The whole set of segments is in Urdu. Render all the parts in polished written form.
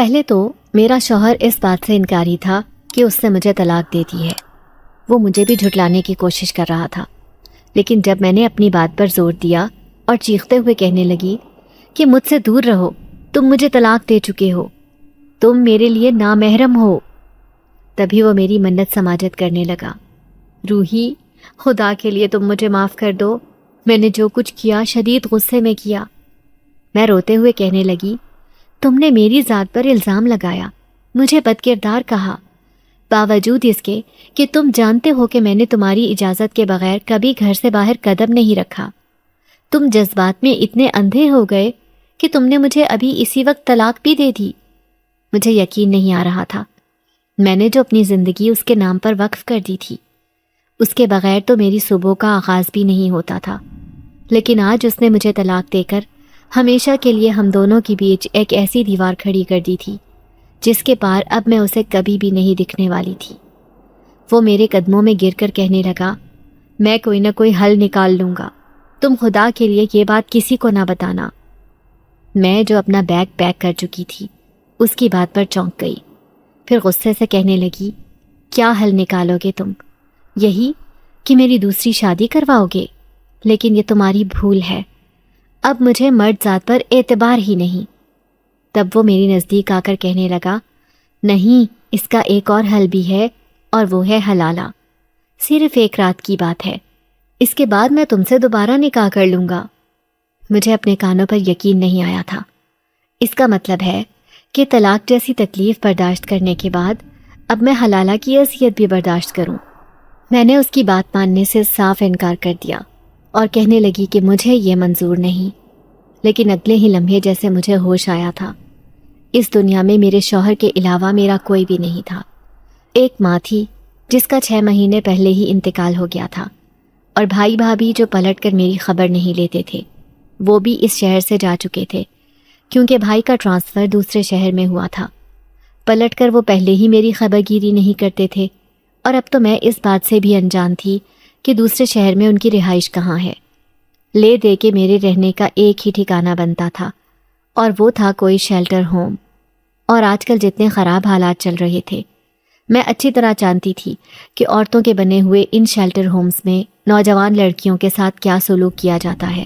پہلے تو میرا شوہر اس بات سے انکاری تھا کہ اس نے مجھے طلاق دے دی ہے۔ وہ مجھے بھی جھٹلانے کی کوشش کر رہا تھا، لیکن جب میں نے اپنی بات پر زور دیا اور چیختے ہوئے کہنے لگی کہ مجھ سے دور رہو، تم مجھے طلاق دے چکے ہو، تم میرے لیے نامحرم ہو، تبھی وہ میری منت سماجت کرنے لگا۔ روحی، خدا کے لیے تم مجھے معاف کر دو، میں نے جو کچھ کیا شدید غصے میں کیا۔ میں روتے ہوئے کہنے لگی، تم نے میری ذات پر الزام لگایا، مجھے بد کردار کہا، باوجود اس کے کہ تم جانتے ہو کہ میں نے تمہاری اجازت کے بغیر کبھی گھر سے باہر قدم نہیں رکھا۔ تم جذبات میں اتنے اندھے ہو گئے کہ تم نے مجھے ابھی اسی وقت طلاق بھی دے دی۔ مجھے یقین نہیں آ رہا تھا، میں نے جو اپنی زندگی اس کے نام پر وقف کر دی تھی، اس کے بغیر تو میری صبح کا آغاز بھی نہیں ہوتا تھا، لیکن آج اس نے مجھے طلاق دے کر ہمیشہ کے لیے ہم دونوں کے بیچ ایک ایسی دیوار کھڑی کر دی تھی جس کے پار اب میں اسے کبھی بھی نہیں دکھنے والی تھی۔ وہ میرے قدموں میں گر کر کہنے لگا، میں کوئی نہ کوئی حل نکال لوں گا، تم خدا کے لیے یہ بات کسی کو نہ بتانا۔ میں جو اپنا بیگ پیک کر چکی تھی اس کی بات پر چونک گئی، پھر غصے سے کہنے لگی، کیا حل نکالو گے تم؟ یہی کہ میری دوسری شادی کرواؤ گے؟ لیکن یہ تمہاری بھول ہے، اب مجھے مرد ذات پر اعتبار ہی نہیں۔ تب وہ میری نزدیک آ کر کہنے لگا، نہیں، اس کا ایک اور حل بھی ہے، اور وہ ہے حلالہ، صرف ایک رات کی بات ہے، اس کے بعد میں تم سے دوبارہ نکاح کر لوں گا۔ مجھے اپنے کانوں پر یقین نہیں آیا تھا۔ اس کا مطلب ہے کہ طلاق جیسی تکلیف برداشت کرنے کے بعد اب میں حلالہ کی اذیت بھی برداشت کروں۔ میں نے اس کی بات ماننے سے صاف انکار کر دیا اور کہنے لگی کہ مجھے یہ منظور نہیں، لیکن اگلے ہی لمحے جیسے مجھے ہوش آیا تھا، اس دنیا میں میرے شوہر کے علاوہ میرا کوئی بھی نہیں تھا۔ ایک ماں تھی جس کا 6 مہینے پہلے ہی انتقال ہو گیا تھا، اور بھائی بھابھی جو پلٹ کر میری خبر نہیں لیتے تھے، وہ بھی اس شہر سے جا چکے تھے کیونکہ بھائی کا ٹرانسفر دوسرے شہر میں ہوا تھا۔ پلٹ کر وہ پہلے ہی میری خبر گیری نہیں کرتے تھے، اور اب تو میں اس بات سے بھی انجان تھی کہ دوسرے شہر میں ان کی رہائش کہاں ہے۔ لے دے کے میرے رہنے کا ایک ہی ٹھکانہ بنتا تھا، اور وہ تھا کوئی شیلٹر ہوم۔ اور آج کل جتنے خراب حالات چل رہے تھے، میں اچھی طرح جانتی تھی کہ عورتوں کے بنے ہوئے ان شیلٹر ہومز میں نوجوان لڑکیوں کے ساتھ کیا سلوک کیا جاتا ہے۔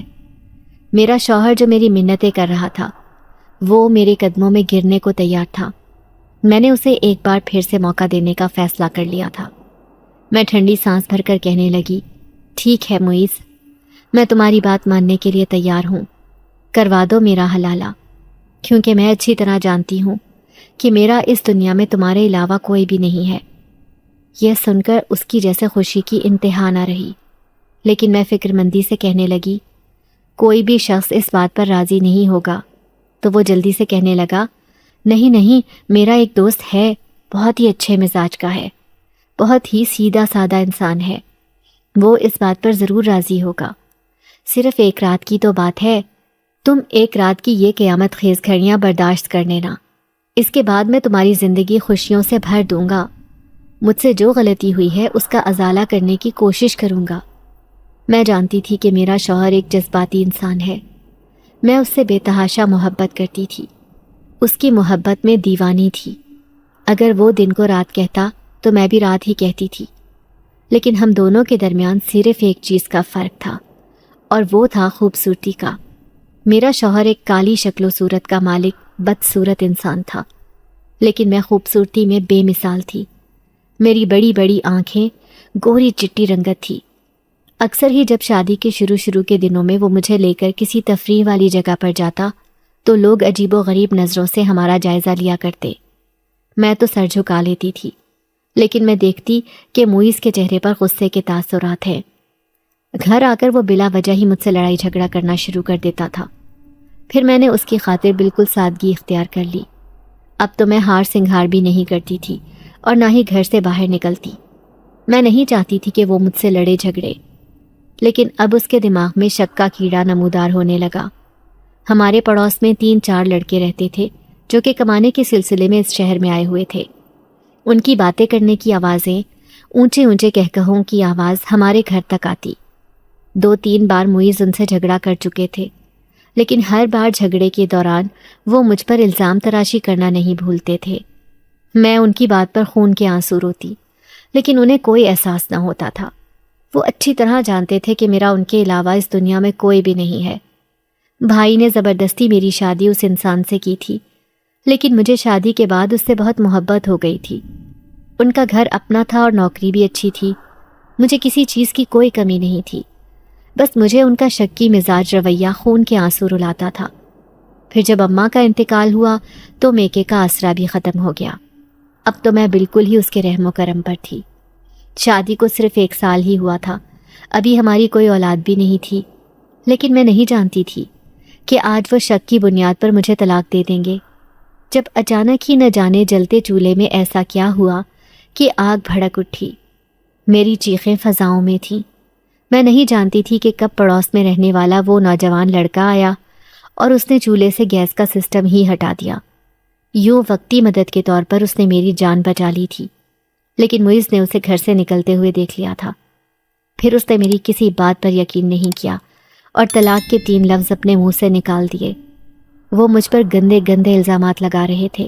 میرا شوہر جو میری منتیں کر رہا تھا، وہ میرے قدموں میں گرنے کو تیار تھا۔ میں نے اسے ایک بار پھر سے موقع دینے کا فیصلہ کر لیا تھا۔ میں ٹھنڈی سانس بھر کر کہنے لگی، ٹھیک ہے معیز، میں تمہاری بات ماننے کے لیے تیار ہوں، کروا دو میرا حلالہ، کیونکہ میں اچھی طرح جانتی ہوں کہ میرا اس دنیا میں تمہارے علاوہ کوئی بھی نہیں ہے۔ یہ سن کر اس کی جیسے خوشی کی انتہا نہ رہی، لیکن میں فکر مندی سے کہنے لگی، کوئی بھی شخص اس بات پر راضی نہیں ہوگا۔ تو وہ جلدی سے کہنے لگا، نہیں نہیں، میرا ایک دوست ہے، بہت ہی اچھے مزاج کا ہے، بہت ہی سیدھا سادہ انسان ہے، وہ اس بات پر ضرور راضی ہوگا۔ صرف ایک رات کی تو بات ہے، تم ایک رات کی یہ قیامت خیز گھڑیاں برداشت کر لینا، اس کے بعد میں تمہاری زندگی خوشیوں سے بھر دوں گا۔ مجھ سے جو غلطی ہوئی ہے اس کا ازالہ کرنے کی کوشش کروں گا۔ میں جانتی تھی کہ میرا شوہر ایک جذباتی انسان ہے، میں اس سے بے تحاشا محبت کرتی تھی، اس کی محبت میں دیوانی تھی۔ اگر وہ دن کو رات کہتا تو میں بھی رات ہی کہتی تھی، لیکن ہم دونوں کے درمیان صرف ایک چیز کا فرق تھا، اور وہ تھا خوبصورتی کا۔ میرا شوہر ایک کالی شکل و صورت کا مالک بدصورت انسان تھا، لیکن میں خوبصورتی میں بے مثال تھی۔ میری بڑی بڑی آنکھیں گوری چٹی رنگت تھی۔ اکثر ہی جب شادی کے شروع کے دنوں میں وہ مجھے لے کر کسی تفریح والی جگہ پر جاتا تو لوگ عجیب و غریب نظروں سے ہمارا جائزہ لیا کرتے۔ میں تو سر جھکا لیتی تھی، لیکن میں دیکھتی کہ معیز کے چہرے پر غصے کے تاثرات ہیں۔ گھر آ کر وہ بلا وجہ ہی مجھ سے لڑائی جھگڑا کرنا شروع کر دیتا تھا۔ پھر میں نے اس کی خاطر بالکل سادگی اختیار کر لی۔ اب تو میں ہار سنگھار بھی نہیں کرتی تھی اور نہ ہی گھر سے باہر نکلتی۔ میں نہیں چاہتی تھی کہ وہ مجھ سے لڑے جھگڑے، لیکن اب اس کے دماغ میں شک کا کیڑا نمودار ہونے لگا۔ ہمارے پڑوس میں 3-4 لڑکے رہتے تھے جو کہ کمانے کے سلسلے میں اس شہر میں آئے ہوئے تھے۔ ان کی باتیں کرنے کی آوازیں، اونچے اونچے کہکہوں کی آواز ہمارے گھر تک آتی۔ 2-3 بار معیز ان سے جھگڑا کر چکے تھے، لیکن ہر بار جھگڑے کے دوران وہ مجھ پر الزام تراشی کرنا نہیں بھولتے تھے۔ میں ان کی بات پر خون کے آنسو روتی، لیکن انہیں کوئی احساس نہ ہوتا تھا۔ وہ اچھی طرح جانتے تھے کہ میرا ان کے علاوہ اس دنیا میں کوئی بھی نہیں ہے۔ بھائی نے زبردستی میری شادی اس انسان سے کی تھی، لیکن مجھے شادی کے بعد اس سے بہت محبت ہو گئی تھی۔ ان کا گھر اپنا تھا اور نوکری بھی اچھی تھی۔ مجھے کسی چیز کی کوئی کمی نہیں تھی، بس مجھے ان کا شکی مزاج رویہ خون کے آنسو رلاتا تھا۔ پھر جب اماں کا انتقال ہوا تو میکے کا آسرا بھی ختم ہو گیا۔ اب تو میں بالکل ہی اس کے رحم و کرم پر تھی۔ شادی کو صرف 1 سال ہی ہوا تھا، ابھی ہماری کوئی اولاد بھی نہیں تھی، لیکن میں نہیں جانتی تھی کہ آج وہ شک کی بنیاد پر مجھے طلاق دے دیں گے۔ جب اچانک ہی نہ جانے جلتے چولہے میں ایسا کیا ہوا کہ آگ بھڑک اٹھی۔ میری چیخیں فضاؤں میں تھیں۔ میں نہیں جانتی تھی کہ کب پڑوس میں رہنے والا وہ نوجوان لڑکا آیا اور اس نے چولہے سے گیس کا سسٹم ہی ہٹا دیا۔ یوں وقتی مدد کے طور پر اس نے میری جان بچا لی تھی، لیکن معیز نے اسے گھر سے نکلتے ہوئے دیکھ لیا تھا۔ پھر اس نے میری کسی بات پر یقین نہیں کیا اور طلاق کے 3 لفظ اپنے منہ سے نکال دیے۔ وہ مجھ پر گندے گندے الزامات لگا رہے تھے۔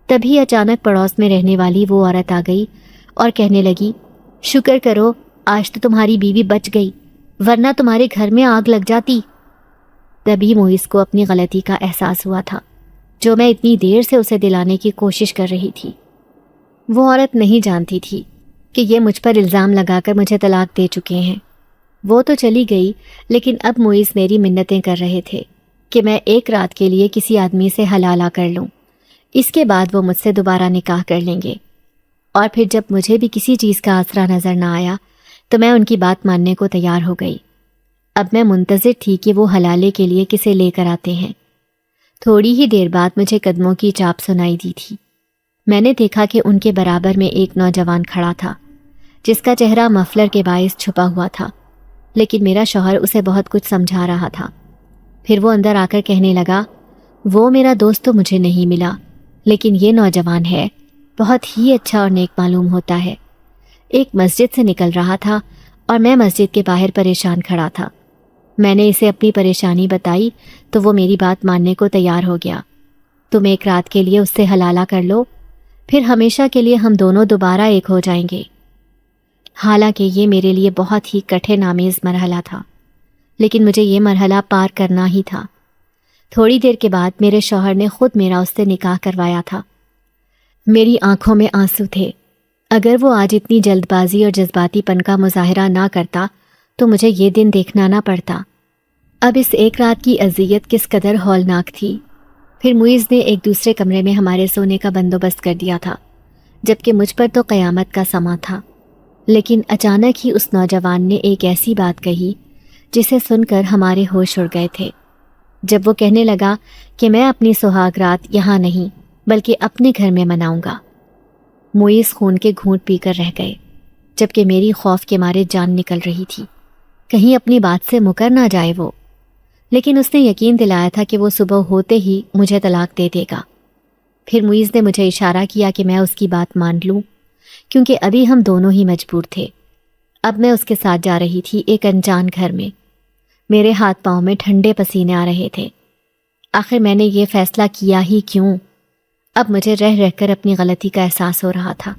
تبھی اچانک پڑوس میں رہنے والی وہ عورت آ گئی اور کہنے لگی، شکر کرو آج تو تمہاری بیوی بچ گئی، ورنہ تمہارے گھر میں آگ لگ جاتی۔ تبھی معیز کو اپنی غلطی کا احساس ہوا تھا، جو میں اتنی دیر سے اسے دلانے کی کوشش کر رہی تھی۔ وہ عورت نہیں جانتی تھی کہ یہ مجھ پر الزام لگا کر مجھے طلاق دے چکے ہیں۔ وہ تو چلی گئی، لیکن اب معیز میری منتیں کر رہے تھے کہ میں 1 رات کے لیے کسی آدمی سے حلالہ کر لوں، اس کے بعد وہ مجھ سے دوبارہ نکاح کر لیں گے۔ اور پھر جب مجھے بھی کسی چیز کا آسرا نظر نہ آیا تو میں ان کی بات ماننے کو تیار ہو گئی۔ اب میں منتظر تھی کہ وہ حلالے کے لیے کسے لے کر آتے ہیں۔ تھوڑی ہی دیر بعد مجھے قدموں کی چاپ سنائی دی تھی۔ میں نے دیکھا کہ ان کے برابر میں ایک نوجوان کھڑا تھا، جس کا چہرہ مفلر کے باعث چھپا ہوا تھا، لیکن میرا شوہر اسے بہت کچھ سمجھا رہا تھا۔ پھر وہ اندر آ کر کہنے لگا، وہ میرا دوست تو مجھے نہیں ملا، لیکن یہ نوجوان ہے، بہت ہی اچھا اور نیک معلوم ہوتا ہے۔ ایک مسجد سے نکل رہا تھا اور میں مسجد کے باہر پریشان کھڑا تھا۔ میں نے اسے اپنی پریشانی بتائی تو وہ میری بات ماننے کو تیار ہو گیا۔ تم 1 رات کے لیے اس سے حلالہ کر لو، پھر ہمیشہ کے لیے ہم دونوں دوبارہ ایک ہو جائیں گے۔ حالانکہ یہ میرے لیے بہت ہی کٹھن آمیز مرحلہ تھا، لیکن مجھے یہ مرحلہ پار کرنا ہی تھا۔ تھوڑی دیر کے بعد میرے شوہر نے خود میرا اس سے نکاح کروایا تھا۔ میری آنکھوں میں آنسو تھے۔ اگر وہ آج اتنی جلد بازی اور جذباتی پن کا مظاہرہ نہ کرتا تو مجھے یہ دن دیکھنا نہ پڑتا۔ اب اس 1 رات کی اذیت کس قدر ہولناک تھی۔ پھر معیز نے ایک دوسرے کمرے میں ہمارے سونے کا بندوبست کر دیا تھا، جبکہ مجھ پر تو قیامت کا سما تھا۔ لیکن اچانک ہی اس نوجوان نے ایک ایسی بات کہی جسے سن کر ہمارے ہوش اڑ گئے تھے۔ جب وہ کہنے لگا کہ میں اپنی سہاگ رات یہاں نہیں بلکہ اپنے گھر میں مناؤں گا، معیز خون کے گھونٹ پی کر رہ گئے، جبکہ میری خوف کے مارے جان نکل رہی تھی، کہیں اپنی بات سے مکر نہ جائے وہ۔ لیکن اس نے یقین دلایا تھا کہ وہ صبح ہوتے ہی مجھے طلاق دے دے گا۔ پھر معیز نے مجھے اشارہ کیا کہ میں اس کی بات مان لوں، کیونکہ ابھی ہم دونوں ہی مجبور تھے۔ اب میں اس کے ساتھ جا رہی تھی ایک انجان گھر میں۔ میرے ہاتھ پاؤں میں ٹھنڈے پسینے آ رہے تھے۔ آخر میں نے یہ فیصلہ کیا ہی کیوں؟ اب مجھے رہ رہ کر اپنی غلطی کا احساس ہو رہا تھا۔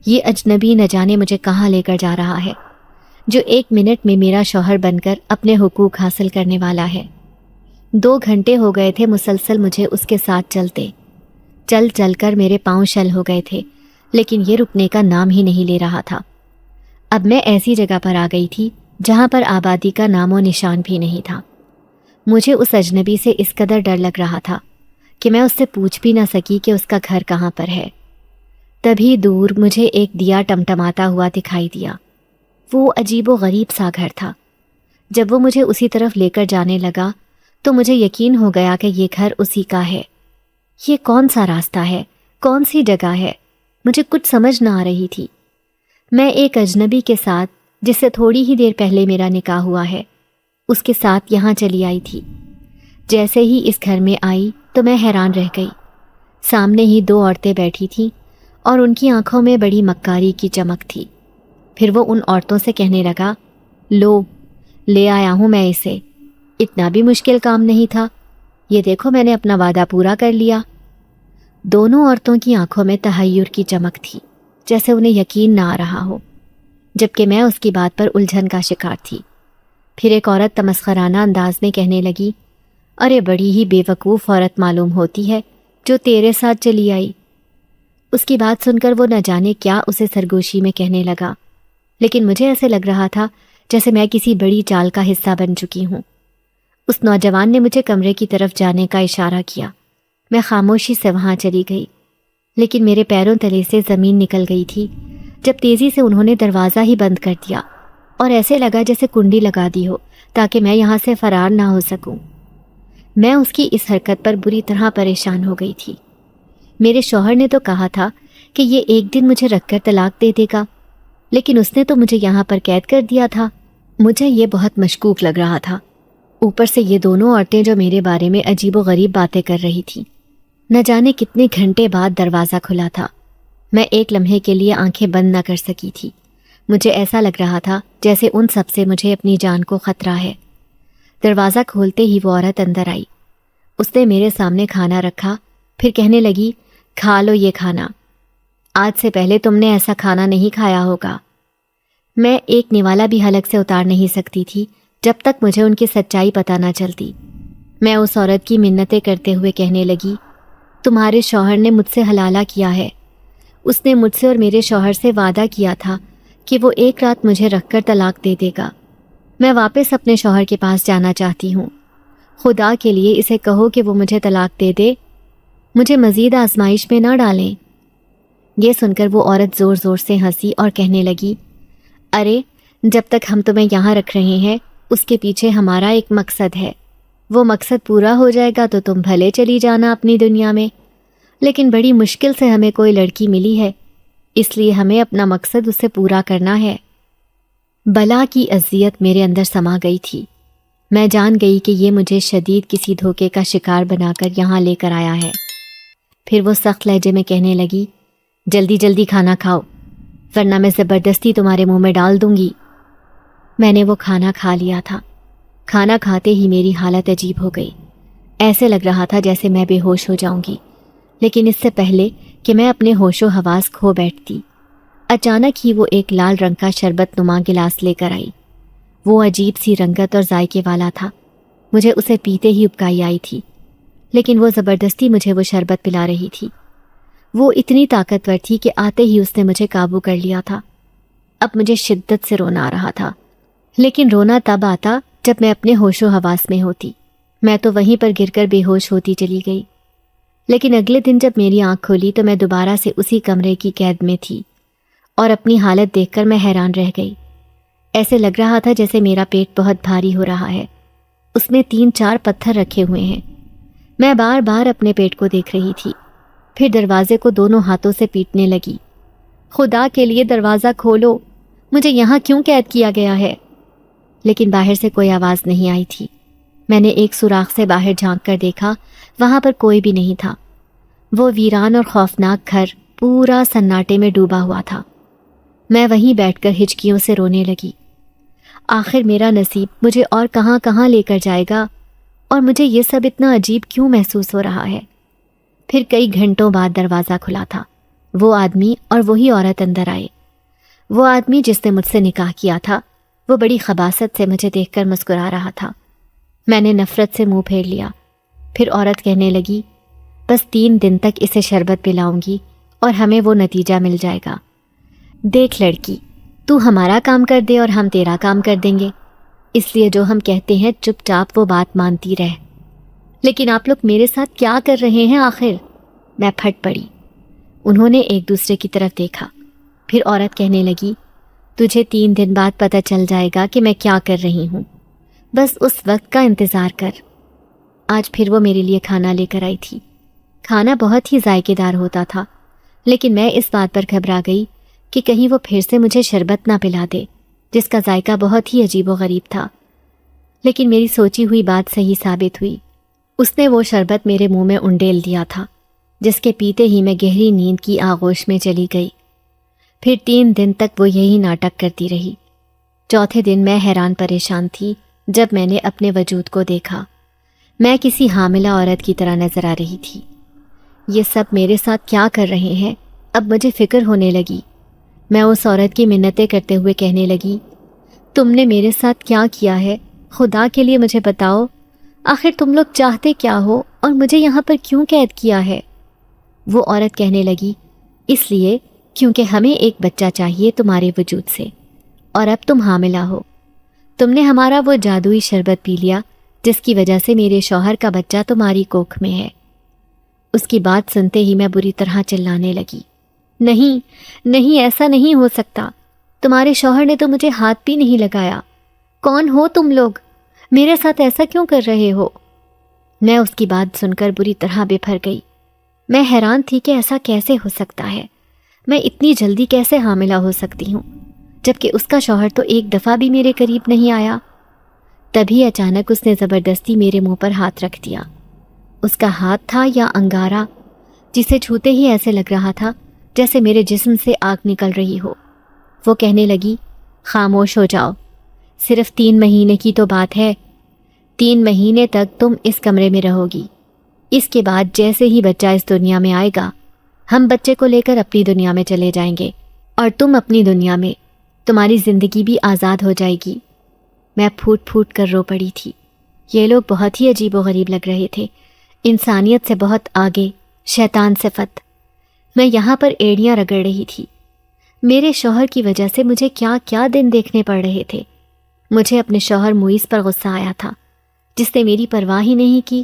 یہ اجنبی نہ جانے مجھے کہاں لے کر جا رہا ہے، جو 1 منٹ میں میرا شوہر بن کر اپنے حقوق حاصل کرنے والا ہے۔ 2 گھنٹے ہو گئے تھے مسلسل مجھے اس کے ساتھ چلتے، چل چل کر میرے پاؤں شل ہو گئے تھے، لیکن یہ رکنے کا نام ہی نہیں لے رہا تھا۔ اب میں ایسی جگہ پر آ گئی تھی جہاں پر آبادی کا نام و نشان بھی نہیں تھا۔ مجھے اس اجنبی سے اس قدر ڈر لگ رہا تھا کہ میں اس سے پوچھ بھی نہ سکی کہ اس کا گھر کہاں پر ہے۔ تبھی دور مجھے ایک دیا ٹمٹماتا ہوا دکھائی دیا۔ وہ عجیب و غریب سا گھر تھا۔ جب وہ مجھے اسی طرف لے کر جانے لگا تو مجھے یقین ہو گیا کہ یہ گھر اسی کا ہے۔ یہ کون سا راستہ ہے، کون سی جگہ ہے، مجھے کچھ سمجھ نہ آ رہی تھی۔ میں ایک اجنبی کے ساتھ، جس سے تھوڑی ہی دیر پہلے میرا نکاح ہوا ہے، اس کے ساتھ یہاں چلی آئی تھی۔ جیسے ہی اس گھر میں آئی تو میں حیران رہ گئی۔ سامنے ہی 2 عورتیں بیٹھی تھیں اور ان کی آنکھوں میں بڑی مکاری کی چمک تھی۔ پھر وہ ان عورتوں سے کہنے لگا، لو، لے آیا ہوں میں اسے، اتنا بھی مشکل کام نہیں تھا، یہ دیکھو میں نے اپنا وعدہ پورا کر لیا۔ دونوں عورتوں کی آنکھوں میں تحیر کی چمک تھی، جیسے انہیں یقین نہ آ رہا ہو، جبکہ میں اس کی بات پر الجھن کا شکار تھی۔ پھر ایک عورت تمسخرانہ انداز میں کہنے لگی، ارے بڑی ہی بے وقوف عورت معلوم ہوتی ہے جو تیرے ساتھ چلی آئی۔ اس کی بات سن کر وہ نہ جانے کیا اسے سرگوشی میں کہنے لگا، لیکن مجھے ایسے لگ رہا تھا جیسے میں کسی بڑی چال کا حصہ بن چکی ہوں۔ اس نوجوان نے مجھے کمرے کی طرف جانے کا اشارہ کیا۔ میں خاموشی سے وہاں چلی گئی، لیکن میرے پیروں تلے سے زمین نکل گئی تھی جب تیزی سے انہوں نے دروازہ ہی بند کر دیا اور ایسے لگا جیسے کنڈی لگا دی ہو تاکہ میں یہاں سے فرار نہ ہو سکوں۔ میں اس کی اس حرکت پر بری طرح پریشان ہو گئی تھی۔ میرے شوہر نے تو کہا تھا کہ یہ ایک دن مجھے رکھ کر طلاق دے دے گا، لیکن اس نے تو مجھے یہاں پر قید کر دیا تھا۔ مجھے یہ بہت مشکوک لگ رہا تھا، اوپر سے یہ دونوں عورتیں جو میرے بارے میں عجیب و غریب باتیں کر رہی تھیں۔ نہ جانے کتنے گھنٹے بعد دروازہ کھلا تھا۔ میں ایک لمحے کے لیے آنکھیں بند نہ کر سکی تھی۔ مجھے ایسا لگ رہا تھا جیسے ان سب سے مجھے اپنی جان کو خطرہ ہے۔ دروازہ کھولتے ہی وہ عورت اندر آئی۔ اس نے میرے سامنے کھانا رکھا، پھر کہنے لگی، کھا لو یہ کھانا، آج سے پہلے تم نے ایسا کھانا نہیں کھایا ہوگا۔ میں ایک نوالا بھی حلق سے اتار نہیں سکتی تھی جب تک مجھے ان کی سچائی پتہ نہ چلتی۔ میں اس عورت کی منتیں کرتے ہوئے کہنے لگی، تمہارے شوہر نے مجھ سے حلالہ کیا ہے۔ اس نے مجھ سے اور میرے شوہر سے وعدہ کیا تھا کہ وہ ایک رات مجھے رکھ کر طلاق دے دے گا۔ میں واپس اپنے شوہر کے پاس جانا چاہتی ہوں۔ خدا کے لیے اسے کہو کہ وہ مجھے طلاق دے دے، مجھے مزید آزمائش میں نہ ڈالیں۔ یہ سن کر وہ عورت زور زور سے ہنسی اور کہنے لگی، ارے جب تک ہم تمہیں یہاں رکھ رہے ہیں اس کے پیچھے ہمارا ایک مقصد ہے۔ وہ مقصد پورا ہو جائے گا تو تم بھلے چلی جانا اپنی دنیا میں، لیکن بڑی مشکل سے ہمیں کوئی لڑکی ملی ہے، اس لیے ہمیں اپنا مقصد اسے پورا کرنا ہے۔ بلا کی اذیت میرے اندر سما گئی تھی۔ میں جان گئی کہ یہ مجھے شدید کسی دھوکے کا شکار بنا کر یہاں لے کر آیا ہے۔ پھر وہ سخت لہجے میں کہنے لگی، جلدی جلدی کھانا کھاؤ ورنہ میں زبردستی تمہارے منہ میں ڈال دوں گی۔ میں نے وہ کھانا کھا لیا تھا۔ کھانا کھاتے ہی میری حالت عجیب ہو گئی، ایسے لگ رہا تھا جیسے میں بے ہوش ہو جاؤں گی۔ لیکن اس سے پہلے کہ میں اپنے ہوش و حواس کھو بیٹھتی، اچانک ہی وہ ایک لال رنگ کا شربت نما گلاس لے کر آئی۔ وہ عجیب سی رنگت اور ذائقے والا تھا، مجھے اسے پیتے ہی ابکائی آئی تھی، لیکن وہ زبردستی مجھے وہ شربت پلا رہی تھی۔ وہ اتنی طاقتور تھی کہ آتے ہی اس نے مجھے قابو کر لیا تھا۔ اب مجھے شدت سے رونا آ رہا تھا، لیکن رونا تب آتا جب میں اپنے ہوش و حواس میں ہوتی۔ میں تو وہیں پر گر کر بے ہوش ہوتی چلی گئی۔ لیکن اگلے دن جب میری آنکھ کھولی تو میں دوبارہ سے اسی کمرے کی قید میں تھی، اور اپنی حالت دیکھ کر میں حیران رہ گئی۔ ایسے لگ رہا تھا جیسے میرا پیٹ بہت بھاری ہو رہا ہے۔ اس میں 3-4 پتھر رکھے ہوئے ہیں۔ میں بار بار اپنے پیٹ کو دیکھ رہی تھی، پھر دروازے کو دونوں ہاتھوں سے پیٹنے لگی۔ خدا کے لیے دروازہ کھولو، مجھے یہاں کیوں قید کیا گیا ہے؟ لیکن باہر سے کوئی آواز نہیں آئی تھی۔ میں نے ایک سوراخ سے باہر جھانک کر دیکھا، وہاں پر کوئی بھی نہیں تھا۔ وہ ویران اور خوفناک گھر پورا سناٹے میں ڈوبا ہوا تھا۔ میں وہیں بیٹھ کر ہچکیوں سے رونے لگی۔ آخر میرا نصیب مجھے اور کہاں کہاں لے کر جائے گا، اور مجھے یہ سب اتنا عجیب کیوں محسوس ہو رہا ہے؟ پھر کئی گھنٹوں بعد دروازہ کھلا تھا۔ وہ آدمی اور وہی عورت اندر آئے۔ وہ آدمی جس نے مجھ سے نکاح کیا تھا، وہ بڑی خباثت سے مجھے دیکھ کر مسکرا رہا تھا۔ میں نے نفرت سے منہ پھیر لیا۔ پھر عورت کہنے لگی، بس 3 دن تک اسے شربت پلاؤں گی اور ہمیں وہ نتیجہ مل جائے گا۔ دیکھ لڑکی، تو ہمارا کام کر دے اور ہم تیرا کام کر دیں گے، اس لیے جو ہم کہتے ہیں چپ چاپ وہ بات مانتی رہ۔ لیکن آپ لوگ میرے ساتھ کیا کر رہے ہیں آخر؟ میں پھٹ پڑی۔ انہوں نے ایک دوسرے کی طرف دیکھا۔ پھر عورت کہنے لگی، تجھے 3 دن بعد پتہ چل جائے گا کہ میں کیا کر رہی ہوں، بس اس وقت کا انتظار کر۔ آج پھر وہ میرے لیے کھانا لے کر آئی تھی۔ کھانا بہت ہی ذائقے دار ہوتا تھا، لیکن میں اس بات پر گھبرا گئی کہ کہیں وہ پھر سے مجھے شربت نہ پلا دے، جس کا ذائقہ بہت ہی عجیب و غریب تھا۔ لیکن میری سوچی ہوئی بات صحیح ثابت ہوئی۔ اس نے وہ شربت میرے منہ میں انڈیل دیا تھا، جس کے پیتے ہی میں گہری نیند کی آغوش میں چلی گئی۔ پھر 3 دن تک وہ یہی ناٹک کرتی رہی۔ چوتھے دن میں حیران پریشان تھی، جب میں نے اپنے وجود کو دیکھا، میں کسی حاملہ عورت کی طرح نظر آ رہی تھی۔ یہ سب میرے ساتھ کیا کر رہے ہیں؟ اب مجھے فکر ہونے لگی۔ میں اس عورت کی منتیں کرتے ہوئے کہنے لگی، تم نے میرے ساتھ کیا کیا ہے؟ خدا کے لیے مجھے بتاؤ، آخر تم لوگ چاہتے کیا ہو اور مجھے یہاں پر کیوں قید کیا ہے؟ وہ عورت کہنے لگی، اس لیے کیونکہ ہمیں ایک بچہ چاہیے تمہارے وجود سے، اور اب تم حاملہ ہو۔ تم نے ہمارا وہ جادوئی شربت پی لیا جس کی وجہ سے میرے شوہر کا بچہ تمہاری کوکھ میں ہے۔ اس کی بات سنتے ہی میں بری طرح چلانے لگی، نہیں نہیں، ایسا نہیں ہو سکتا، تمہارے شوہر نے تو مجھے ہاتھ بھی نہیں لگایا۔ کون ہو تم لوگ؟ میرے ساتھ ایسا کیوں کر رہے ہو؟ میں اس کی بات سن کر بری طرح بے پھر گئی۔ میں حیران تھی کہ ایسا کیسے ہو سکتا ہے، میں اتنی جلدی کیسے حاملہ ہو سکتی ہوں، جبکہ اس کا شوہر تو ایک دفعہ بھی میرے قریب نہیں آیا۔ تبھی اچانک اس نے زبردستی میرے منہ پر ہاتھ رکھ دیا۔ اس کا ہاتھ تھا یا انگارہ، جسے چھوتے ہی ایسے لگ رہا تھا جیسے میرے جسم سے آگ نکل رہی ہو۔ وہ کہنے لگی، خاموش ہو جاؤ، صرف 3 مہینے کی تو بات ہے، 3 مہینے تک تم اس کمرے میں رہو گی۔ اس کے بعد جیسے ہی بچہ اس دنیا میں آئے گا، ہم بچے کو لے کر اپنی دنیا میں چلے جائیں گے، اور تم اپنی دنیا میں، تمہاری زندگی بھی آزاد ہو جائے گی۔ میں پھوٹ پھوٹ کر رو پڑی تھی۔ یہ لوگ بہت ہی عجیب و غریب لگ رہے تھے، انسانیت سے بہت آگے، شیطان صفت۔ میں یہاں پر ایڑیاں رگڑ رہی تھی۔ میرے شوہر کی وجہ سے مجھے کیا کیا دن دیکھنے پڑ رہے تھے۔ مجھے اپنے شوہر موئز پر غصہ آیا تھا، جس نے میری پرواہ ہی نہیں کی،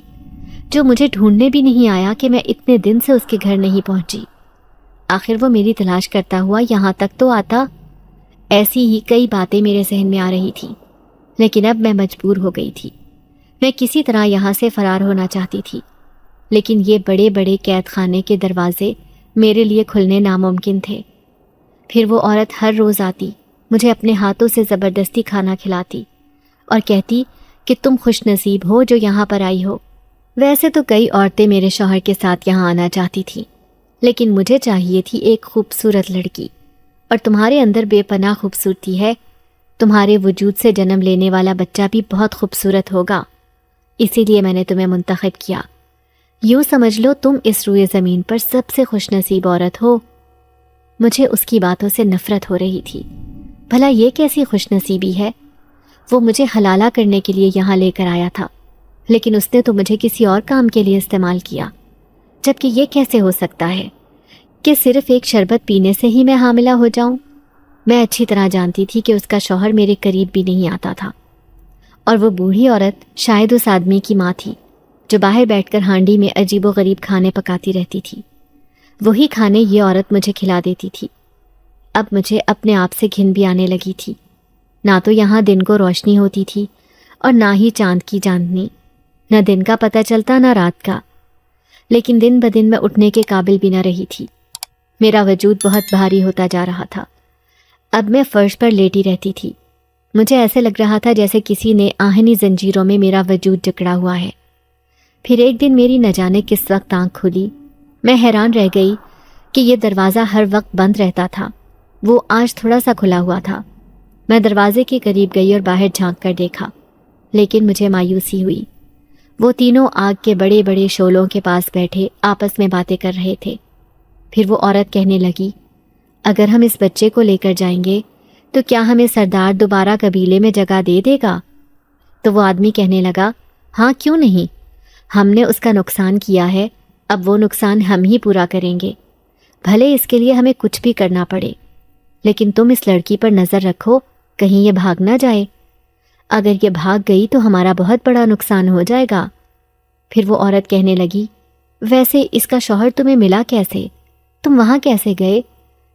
جو مجھے ڈھونڈنے بھی نہیں آیا کہ میں اتنے دن سے اس کے گھر نہیں پہنچی۔ آخر وہ میری تلاش کرتا ہوا یہاں تک تو آتا۔ ایسی ہی کئی باتیں میرے ذہن میں آ رہی تھی، لیکن اب میں مجبور ہو گئی تھی۔ میں کسی طرح یہاں سے فرار ہونا چاہتی تھی، لیکن یہ بڑے بڑے قید خانے کے دروازے میرے لیے کھلنے ناممکن تھے۔ پھر وہ عورت ہر روز آتی، مجھے اپنے ہاتھوں سے زبردستی کھانا کھلاتی اور کہتی کہ تم خوش نصیب ہو جو یہاں پر آئی ہو۔ ویسے تو کئی عورتیں میرے شوہر کے ساتھ یہاں آنا چاہتی تھیں، لیکن مجھے چاہیے تھی ایک خوبصورت لڑکی، اور تمہارے اندر بے پناہ خوبصورتی ہے۔ تمہارے وجود سے جنم لینے والا بچہ بھی بہت خوبصورت ہوگا، اسی لیے میں نے تمہیں منتخب کیا۔ یوں سمجھ لو تم اس روئے زمین پر سب سے خوش نصیب عورت ہو۔ مجھے اس کی باتوں سے نفرت ہو رہی تھی۔ بھلا یہ کیسی خوش نصیبی ہے؟ وہ مجھے حلالہ کرنے کے لیے یہاں لے کر آیا تھا، لیکن اس نے تو مجھے کسی اور کام کے لیے استعمال کیا۔ جبکہ یہ کیسے ہو سکتا ہے کہ صرف ایک شربت پینے سے ہی میں حاملہ ہو جاؤں؟ میں اچھی طرح جانتی تھی کہ اس کا شوہر میرے قریب بھی نہیں آتا تھا، اور وہ بوڑھی عورت شاید اس آدمی کی ماں تھی جو باہر بیٹھ کر ہانڈی میں عجیب و غریب کھانے پکاتی رہتی تھی۔ وہی کھانے یہ عورت مجھے کھلا دیتی تھی۔ اب مجھے اپنے آپ سے گھن بھی آنے لگی تھی۔ نہ تو یہاں دن کو روشنی ہوتی تھی اور نہ ہی چاند کی چاندنی، نہ دن کا پتہ چلتا نہ رات کا، لیکن دن بدن میں اٹھنے کے قابل بھی نہ رہی تھی۔ میرا وجود بہت بھاری ہوتا جا رہا تھا۔ اب میں فرش پر لیٹی رہتی تھی۔ مجھے ایسے لگ رہا تھا جیسے کسی نے آہنی زنجیروں میں میرا وجود جکڑا ہوا ہے۔ پھر ایک دن میری نہ جانے کس وقت آنکھ کھلی۔ میں حیران رہ گئی کہ یہ دروازہ ہر وقت بند رہتا تھا، وہ آج تھوڑا سا کھلا ہوا تھا۔ میں دروازے کے قریب گئی اور باہر جھانک کر دیکھا، لیکن مجھے مایوسی ہوئی۔ وہ تینوں آگ کے بڑے بڑے شعلوں کے پاس بیٹھے آپس میں باتیں کر رہے تھے۔ پھر وہ عورت کہنے لگی، اگر ہم اس بچے کو لے کر جائیں گے تو کیا ہمیں سردار دوبارہ قبیلے میں جگہ دے دے گا؟ تو وہ آدمی کہنے لگا، ہاں کیوں نہیں، ہم نے اس کا نقصان کیا ہے، اب وہ نقصان ہم ہی پورا کریں گے، بھلے اس کے لیے ہمیں کچھ بھی کرنا پڑے، لیکن تم اس لڑکی پر نظر رکھو، کہیں یہ بھاگ نہ جائے۔ اگر یہ بھاگ گئی تو ہمارا بہت بڑا نقصان ہو جائے گا۔ پھر وہ عورت کہنے لگی، ویسے اس کا شوہر تمہیں ملا کیسے؟ تم وہاں کیسے گئے؟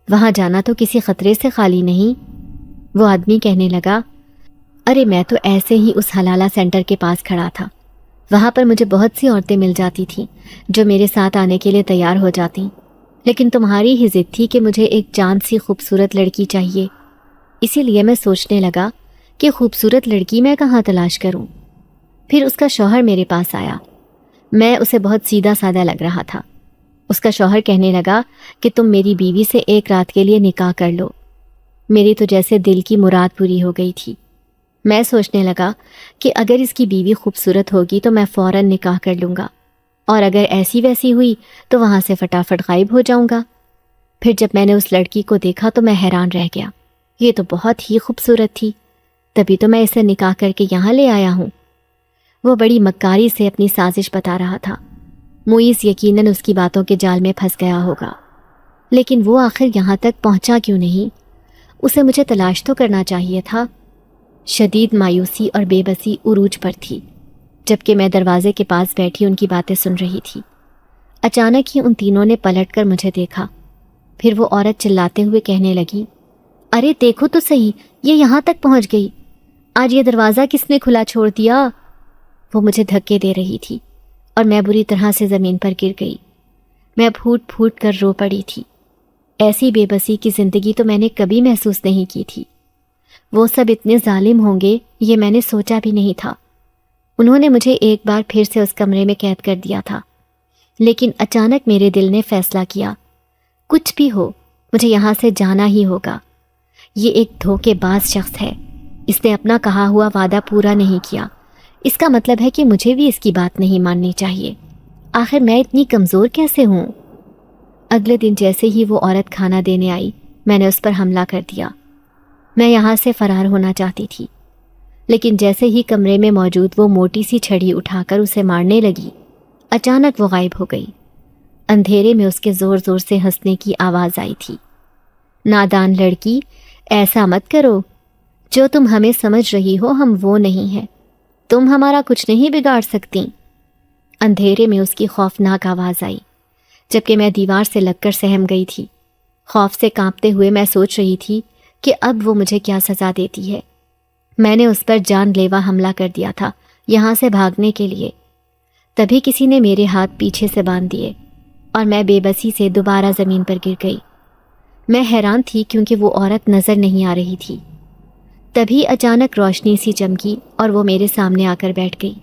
وہاں جانا تو کسی خطرے سے خالی نہیں۔ وہ آدمی کہنے لگا، ارے میں تو ایسے ہی اس حلالہ سینٹر کے پاس کھڑا تھا، وہاں پر مجھے بہت سی عورتیں مل جاتی تھیں جو میرے ساتھ آنے کے لیے تیار ہو جاتی، لیکن تمہاری ہی ضد تھی کہ مجھے ایک چاند سی خوبصورت لڑکی چاہیے، اسی لیے میں سوچنے لگا کہ خوبصورت لڑکی میں کہاں تلاش کروں۔ پھر اس کا شوہر میرے پاس آیا۔ میں اسے بہت سیدھا سادہ لگ رہا تھا۔ اس کا شوہر کہنے لگا کہ تم میری بیوی سے ایک رات کے لیے نکاح کر لو۔ میری تو جیسے دل کی مراد پوری ہو گئی تھی۔ میں سوچنے لگا کہ اگر اس کی بیوی خوبصورت ہوگی تو میں فوراً نکاح کر لوں گا، اور اگر ایسی ویسی ہوئی تو وہاں سے فٹافٹ غائب ہو جاؤں گا۔ پھر جب میں نے اس لڑکی کو دیکھا تو میں حیران رہ گیا، یہ تو بہت ہی خوبصورت تھی، تبھی تو میں اسے نکاح کر کے یہاں لے آیا ہوں۔ وہ بڑی مکاری سے اپنی سازش بتا رہا تھا۔ معیز یقیناً اس کی باتوں کے جال میں پھنس گیا ہوگا، لیکن وہ آخر یہاں تک پہنچا کیوں نہیں؟ اسے مجھے تلاش تو کرنا چاہیے تھا۔ شدید مایوسی اور بے بسی عروج پر تھی، جبکہ میں دروازے کے پاس بیٹھی ان کی باتیں سن رہی تھی۔ اچانک ہی ان تینوں نے پلٹ کر مجھے دیکھا، پھر وہ عورت چلاتے ہوئے کہنے لگی، ارے دیکھو تو صحیح، یہ یہاں تک پہنچ گئی، آج یہ دروازہ کس نے کھلا چھوڑ دیا؟ وہ مجھے دھکے دے رہی تھی اور میں بری طرح سے زمین پر گر گئی۔ میں پھوٹ پھوٹ کر رو پڑی تھی۔ ایسی بے بسی کی زندگی تو میں نے کبھی محسوس نہیں کی تھی۔ وہ سب اتنے ظالم ہوں گے یہ میں نے سوچا بھی نہیں تھا۔ انہوں نے مجھے ایک بار پھر سے اس کمرے میں قید کر دیا تھا، لیکن اچانک میرے دل نے فیصلہ کیا، کچھ بھی ہو مجھے یہاں سے جانا ہی ہوگا۔ یہ ایک دھوکے باز شخص ہے، اس نے اپنا کہا ہوا وعدہ پورا نہیں کیا، اس کا مطلب ہے کہ مجھے بھی اس کی بات نہیں ماننی چاہیے۔ آخر میں اتنی کمزور کیسے ہوں؟ اگلے دن جیسے ہی وہ عورت کھانا دینے آئی، میں نے اس پر حملہ کر دیا۔ میں یہاں سے فرار ہونا چاہتی تھی، لیکن جیسے ہی کمرے میں موجود وہ موٹی سی چھڑی اٹھا کر اسے مارنے لگی، اچانک وہ غائب ہو گئی۔ اندھیرے میں اس کے زور زور سے ہنسنے کی آواز آئی تھی، نادان لڑکی، ایسا مت کرو، جو تم ہمیں سمجھ رہی ہو ہم وہ نہیں ہیں، تم ہمارا کچھ نہیں بگاڑ سکتی۔ اندھیرے میں اس کی خوفناک آواز آئی، جبکہ میں دیوار سے لگ کر سہم گئی تھی۔ خوف سے کانپتے ہوئے میں سوچ رہی تھی کہ اب وہ مجھے کیا سزا دیتی ہے۔ میں نے اس پر جان لیوا حملہ کر دیا تھا یہاں سے بھاگنے کے لیے، تبھی کسی نے میرے ہاتھ پیچھے سے باندھ دیے اور میں بے بسی سے دوبارہ زمین پر گر گئی۔ میں حیران تھی کیونکہ وہ عورت نظر نہیں آ رہی تھی۔ تبھی اچانک روشنی سی چمکی اور وہ میرے سامنے آ کر بیٹھ گئی۔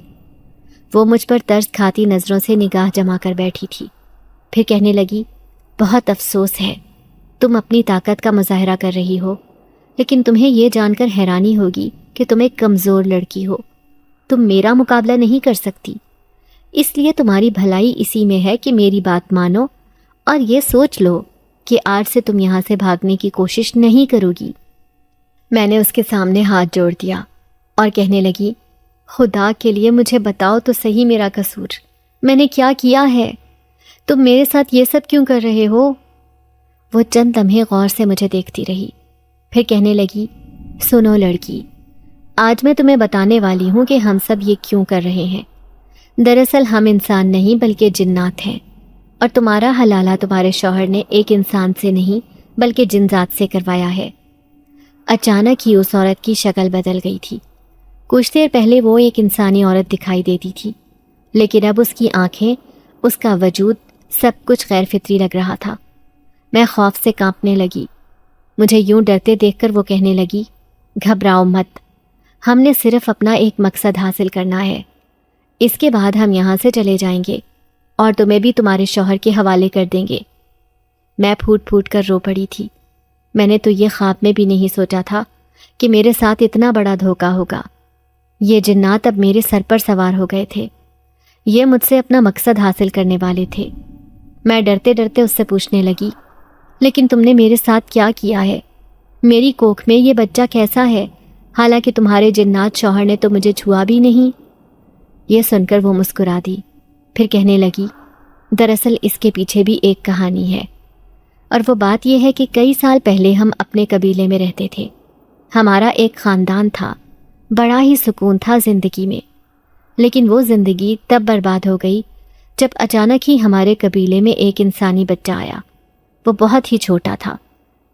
وہ مجھ پر ترس کھاتی نظروں سے نگاہ جما کر بیٹھی تھی، پھر کہنے لگی، بہت افسوس ہے، تم اپنی طاقت کا مظاہرہ کر رہی ہو، لیکن تمہیں یہ جان کر حیرانی ہوگی کہ تم ایک کمزور لڑکی ہو، تم میرا مقابلہ نہیں کر سکتی، اس لیے تمہاری بھلائی اسی میں ہے کہ میری بات مانو اور یہ سوچ لو کہ آج سے تم یہاں سے بھاگنے کی کوشش نہیں کرو گی۔ میں نے اس کے سامنے ہاتھ جوڑ دیا اور کہنے لگی، خدا کے لیے مجھے بتاؤ تو صحیح میرا قصور، میں نے کیا کیا ہے؟ تم میرے ساتھ یہ سب کیوں کر رہے ہو؟ وہ چند لمحے غور سے مجھے دیکھتی رہی، پھر کہنے لگی، سنو لڑکی، آج میں تمہیں بتانے والی ہوں کہ ہم سب یہ کیوں کر رہے ہیں۔ دراصل ہم انسان نہیں بلکہ جنات ہیں، اور تمہارا حلالہ تمہارے شوہر نے ایک انسان سے نہیں بلکہ جن ذات سے کروایا ہے۔ اچانک ہی اس عورت کی شکل بدل گئی تھی۔ کچھ دیر پہلے وہ ایک انسانی عورت دکھائی دیتی تھی، لیکن اب اس کی آنکھیں، اس کا وجود، سب کچھ غیر فطری لگ رہا تھا۔ میں خوف سے کانپنے لگی۔ مجھے یوں ڈرتے دیکھ کر وہ کہنے لگی، گھبراؤ مت، ہم نے صرف اپنا ایک مقصد حاصل کرنا ہے، اس کے بعد ہم یہاں سے چلے جائیں گے اور تمہیں بھی تمہارے شوہر کے حوالے کر دیں گے۔ میں پھوٹ پھوٹ کر رو پڑی تھی۔ میں نے تو یہ خواب میں بھی نہیں سوچا تھا کہ میرے ساتھ اتنا بڑا دھوکا ہوگا۔ یہ جنات اب میرے سر پر سوار ہو گئے تھے، یہ مجھ سے اپنا مقصد حاصل کرنے والے تھے۔ میں ڈرتے ڈرتے اس سے پوچھنے لگی، لیکن تم نے میرے ساتھ کیا کیا ہے؟ میری کوکھ میں یہ بچہ کیسا ہے، حالانکہ تمہارے جنات شوہر نے تو مجھے چھوا بھی نہیں۔ یہ سن کر وہ مسکرا دی، پھر کہنے لگی، دراصل اس کے پیچھے بھی ایک کہانی ہے، اور وہ بات یہ ہے کہ کئی سال پہلے ہم اپنے قبیلے میں رہتے تھے۔ ہمارا ایک خاندان تھا، بڑا ہی سکون تھا زندگی میں، لیکن وہ زندگی تب برباد ہو گئی جب اچانک ہی ہمارے قبیلے میں ایک انسانی بچہ آیا۔ وہ بہت ہی چھوٹا تھا۔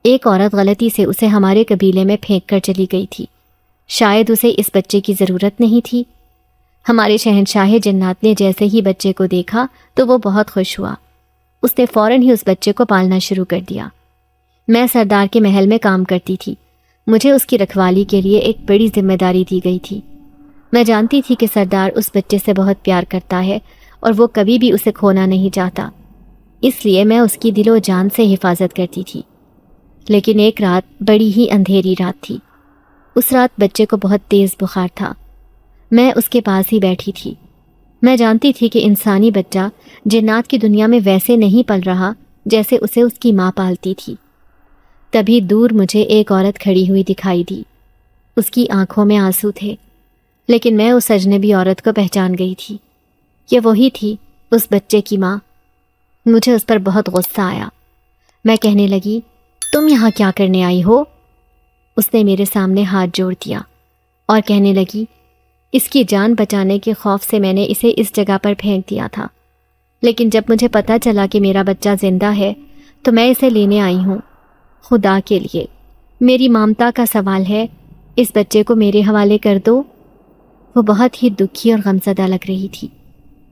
ایک عورت غلطی سے اسے ہمارے قبیلے میں پھینک کر چلی گئی تھی۔ شاید اسے اس بچے کی ضرورت نہیں تھی۔ ہمارے شہنشاہ جنات نے جیسے ہی بچے کو دیکھا تو وہ بہت خوش ہوا۔ اس نے فوراً ہی اس بچے کو پالنا شروع کر دیا۔ میں سردار کے محل میں کام کرتی تھی، مجھے اس کی رکھوالی کے لیے ایک بڑی ذمہ داری دی گئی تھی۔ میں جانتی تھی کہ سردار اس بچے سے بہت پیار کرتا ہے اور وہ کبھی بھی اسے کھونا نہیں چاہتا، اس لیے میں اس کی دل و جان سے حفاظت کرتی تھی۔ لیکن ایک رات بڑی ہی اندھیری رات تھی۔ اس رات بچے کو بہت تیز بخار تھا۔ میں اس کے پاس ہی بیٹھی تھی۔ میں جانتی تھی کہ انسانی بچہ جنات کی دنیا میں ویسے نہیں پل رہا جیسے اسے اس کی ماں پالتی تھی۔ تبھی دور مجھے ایک عورت کھڑی ہوئی دکھائی دی۔ اس کی آنکھوں میں آنسو تھے، لیکن میں اس اجنبی عورت کو پہچان گئی تھی۔ یہ وہی تھی، اس بچے کی ماں۔ مجھے اس پر بہت غصہ آیا۔ میں کہنے لگی، تم یہاں کیا کرنے آئی ہو؟ اس نے میرے سامنے ہاتھ جوڑ دیا اور کہنے لگی، اس کی جان بچانے کے خوف سے میں نے اسے اس جگہ پر پھینک دیا تھا، لیکن جب مجھے پتہ چلا کہ میرا بچہ زندہ ہے تو میں اسے لینے آئی ہوں۔ خدا کے لیے میری مامتا کا سوال ہے، اس بچے کو میرے حوالے کر دو۔ وہ بہت ہی دکھی اور غمزدہ لگ رہی تھی۔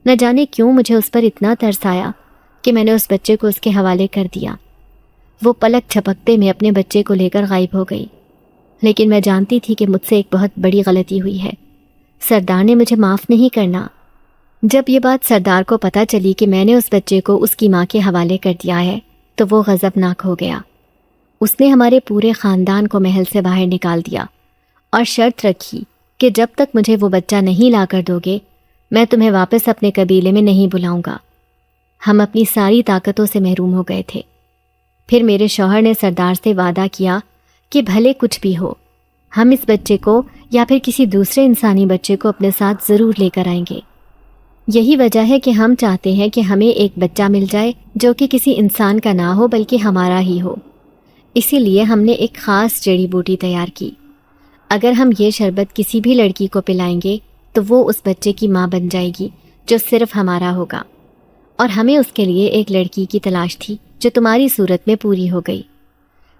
نہ جانے کیوں مجھے اس پر اتنا ترس آیا کہ میں نے اس بچے کو اس کے حوالے کر دیا۔ وہ پلک جھپکتے میں اپنے بچے کو لے کر غائب ہو گئی، لیکن میں جانتی تھی کہ مجھ سے ایک بہت بڑی غلطی ہوئی ہے۔ سردار نے مجھے معاف نہیں کرنا۔ جب یہ بات سردار کو پتہ چلی کہ میں نے اس بچے کو اس کی ماں کے حوالے کر دیا ہے تو وہ غضبناک ہو گیا۔ اس نے ہمارے پورے خاندان کو محل سے باہر نکال دیا اور شرط رکھی کہ جب تک مجھے وہ بچہ نہیں لا کر دو گے میں تمہیں واپس اپنے قبیلے میں نہیں بلاؤں گا۔ ہم اپنی ساری طاقتوں سے محروم ہو گئے تھے۔ پھر میرے شوہر نے سردار سے وعدہ کیا کہ بھلے کچھ بھی ہو، ہم اس بچے کو یا پھر کسی دوسرے انسانی بچے کو اپنے ساتھ ضرور لے کر آئیں گے۔ یہی وجہ ہے کہ ہم چاہتے ہیں کہ ہمیں ایک بچہ مل جائے جو کہ کسی انسان کا نہ ہو بلکہ ہمارا ہی ہو۔ اسی لیے ہم نے ایک خاص جڑی بوٹی تیار کی۔ اگر ہم یہ شربت کسی بھی لڑکی کو پلائیں گے تو وہ اس بچے کی ماں بن جائے گی جو صرف ہمارا ہوگا، اور ہمیں اس کے لیے ایک لڑکی کی تلاش تھی جو تمہاری صورت میں پوری ہو گئی۔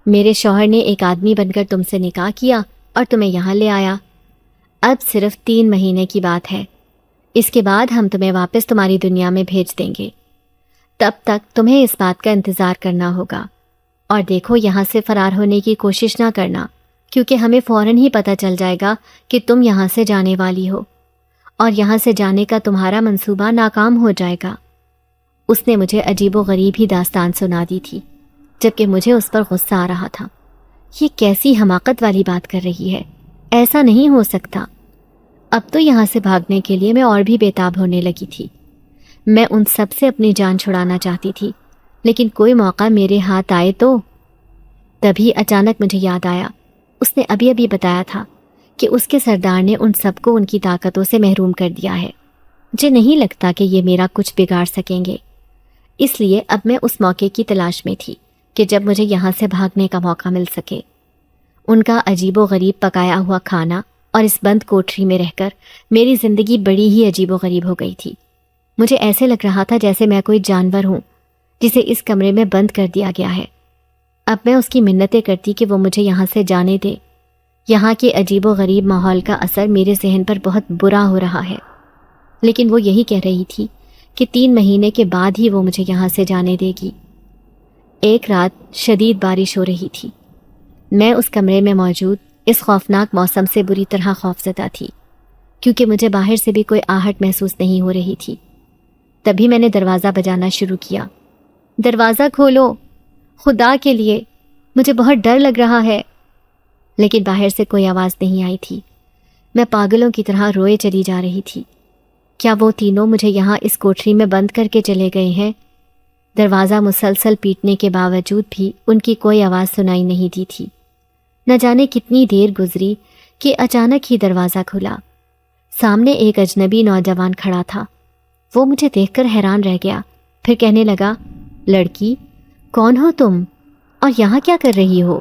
میرے شوہر نے ایک آدمی بن کر تم سے نکاح کیا اور تمہیں یہاں لے آیا۔ اب صرف 3 مہینے کی بات ہے، اس کے بعد ہم تمہیں واپس تمہاری دنیا میں بھیج دیں گے۔ تب تک تمہیں اس بات کا انتظار کرنا ہوگا، اور دیکھو یہاں سے فرار ہونے کی کوشش نہ کرنا، کیونکہ ہمیں فوراً ہی پتہ چل جائے گا کہ تم یہاں سے جانے والی ہو، اور یہاں سے جانے کا تمہارا منصوبہ ناکام ہو جائے گا۔ اس نے مجھے عجیب و غریب ہی داستان سنا دی تھی، جبکہ مجھے اس پر غصہ آ رہا تھا۔ یہ کیسی حماقت والی بات کر رہی ہے، ایسا نہیں ہو سکتا۔ اب تو یہاں سے بھاگنے کے لیے میں اور بھی بےتاب ہونے لگی تھی۔ میں ان سب سے اپنی جان چھڑانا چاہتی تھی، لیکن کوئی موقع میرے ہاتھ آئے تو۔ تبھی اچانک مجھے یاد آیا، اس نے ابھی بتایا تھا کہ اس کے سردار نے ان سب کو ان کی طاقتوں سے محروم کر دیا ہے۔ مجھے نہیں لگتا کہ یہ میرا کچھ بگاڑ سکیں گے، اس لیے اب میں اس موقع کی تلاش میں تھی کہ جب مجھے یہاں سے بھاگنے کا موقع مل سکے۔ ان کا عجیب و غریب پکایا ہوا کھانا اور اس بند کوٹری میں رہ کر میری زندگی بڑی ہی عجیب و غریب ہو گئی تھی۔ مجھے ایسے لگ رہا تھا جیسے میں کوئی جانور ہوں جسے اس کمرے میں بند کر دیا گیا ہے۔ اب میں اس کی منتیں کرتی کہ وہ مجھے یہاں سے جانے دے۔ یہاں کے عجیب و غریب ماحول کا اثر میرے ذہن پر بہت برا ہو رہا ہے، لیکن وہ یہی کہہ رہی تھی کہ 3 مہینے کے بعد ہی وہ مجھے یہاں سے جانے دے گی۔ ایک رات شدید بارش ہو رہی تھی۔ میں اس کمرے میں موجود اس خوفناک موسم سے بری طرح خوفزدہ تھی، کیونکہ مجھے باہر سے بھی کوئی آہٹ محسوس نہیں ہو رہی تھی۔ تبھی میں نے دروازہ بجانا شروع کیا۔ دروازہ کھولو، خدا کے لیے، مجھے بہت ڈر لگ رہا ہے۔ لیکن باہر سے کوئی آواز نہیں آئی تھی۔ میں پاگلوں کی طرح روئے چلی جا رہی تھی۔ کیا وہ تینوں مجھے یہاں اس کوٹری میں بند کر کے چلے گئے ہیں؟ دروازہ مسلسل پیٹنے کے باوجود بھی ان کی کوئی آواز سنائی نہیں دی تھی۔ نہ جانے کتنی دیر گزری کہ اچانک ہی دروازہ کھلا۔ سامنے ایک اجنبی نوجوان کھڑا تھا۔ وہ مجھے دیکھ کر حیران رہ گیا، پھر کہنے لگا، لڑکی، کون ہو تم اور یہاں کیا کر رہی ہو؟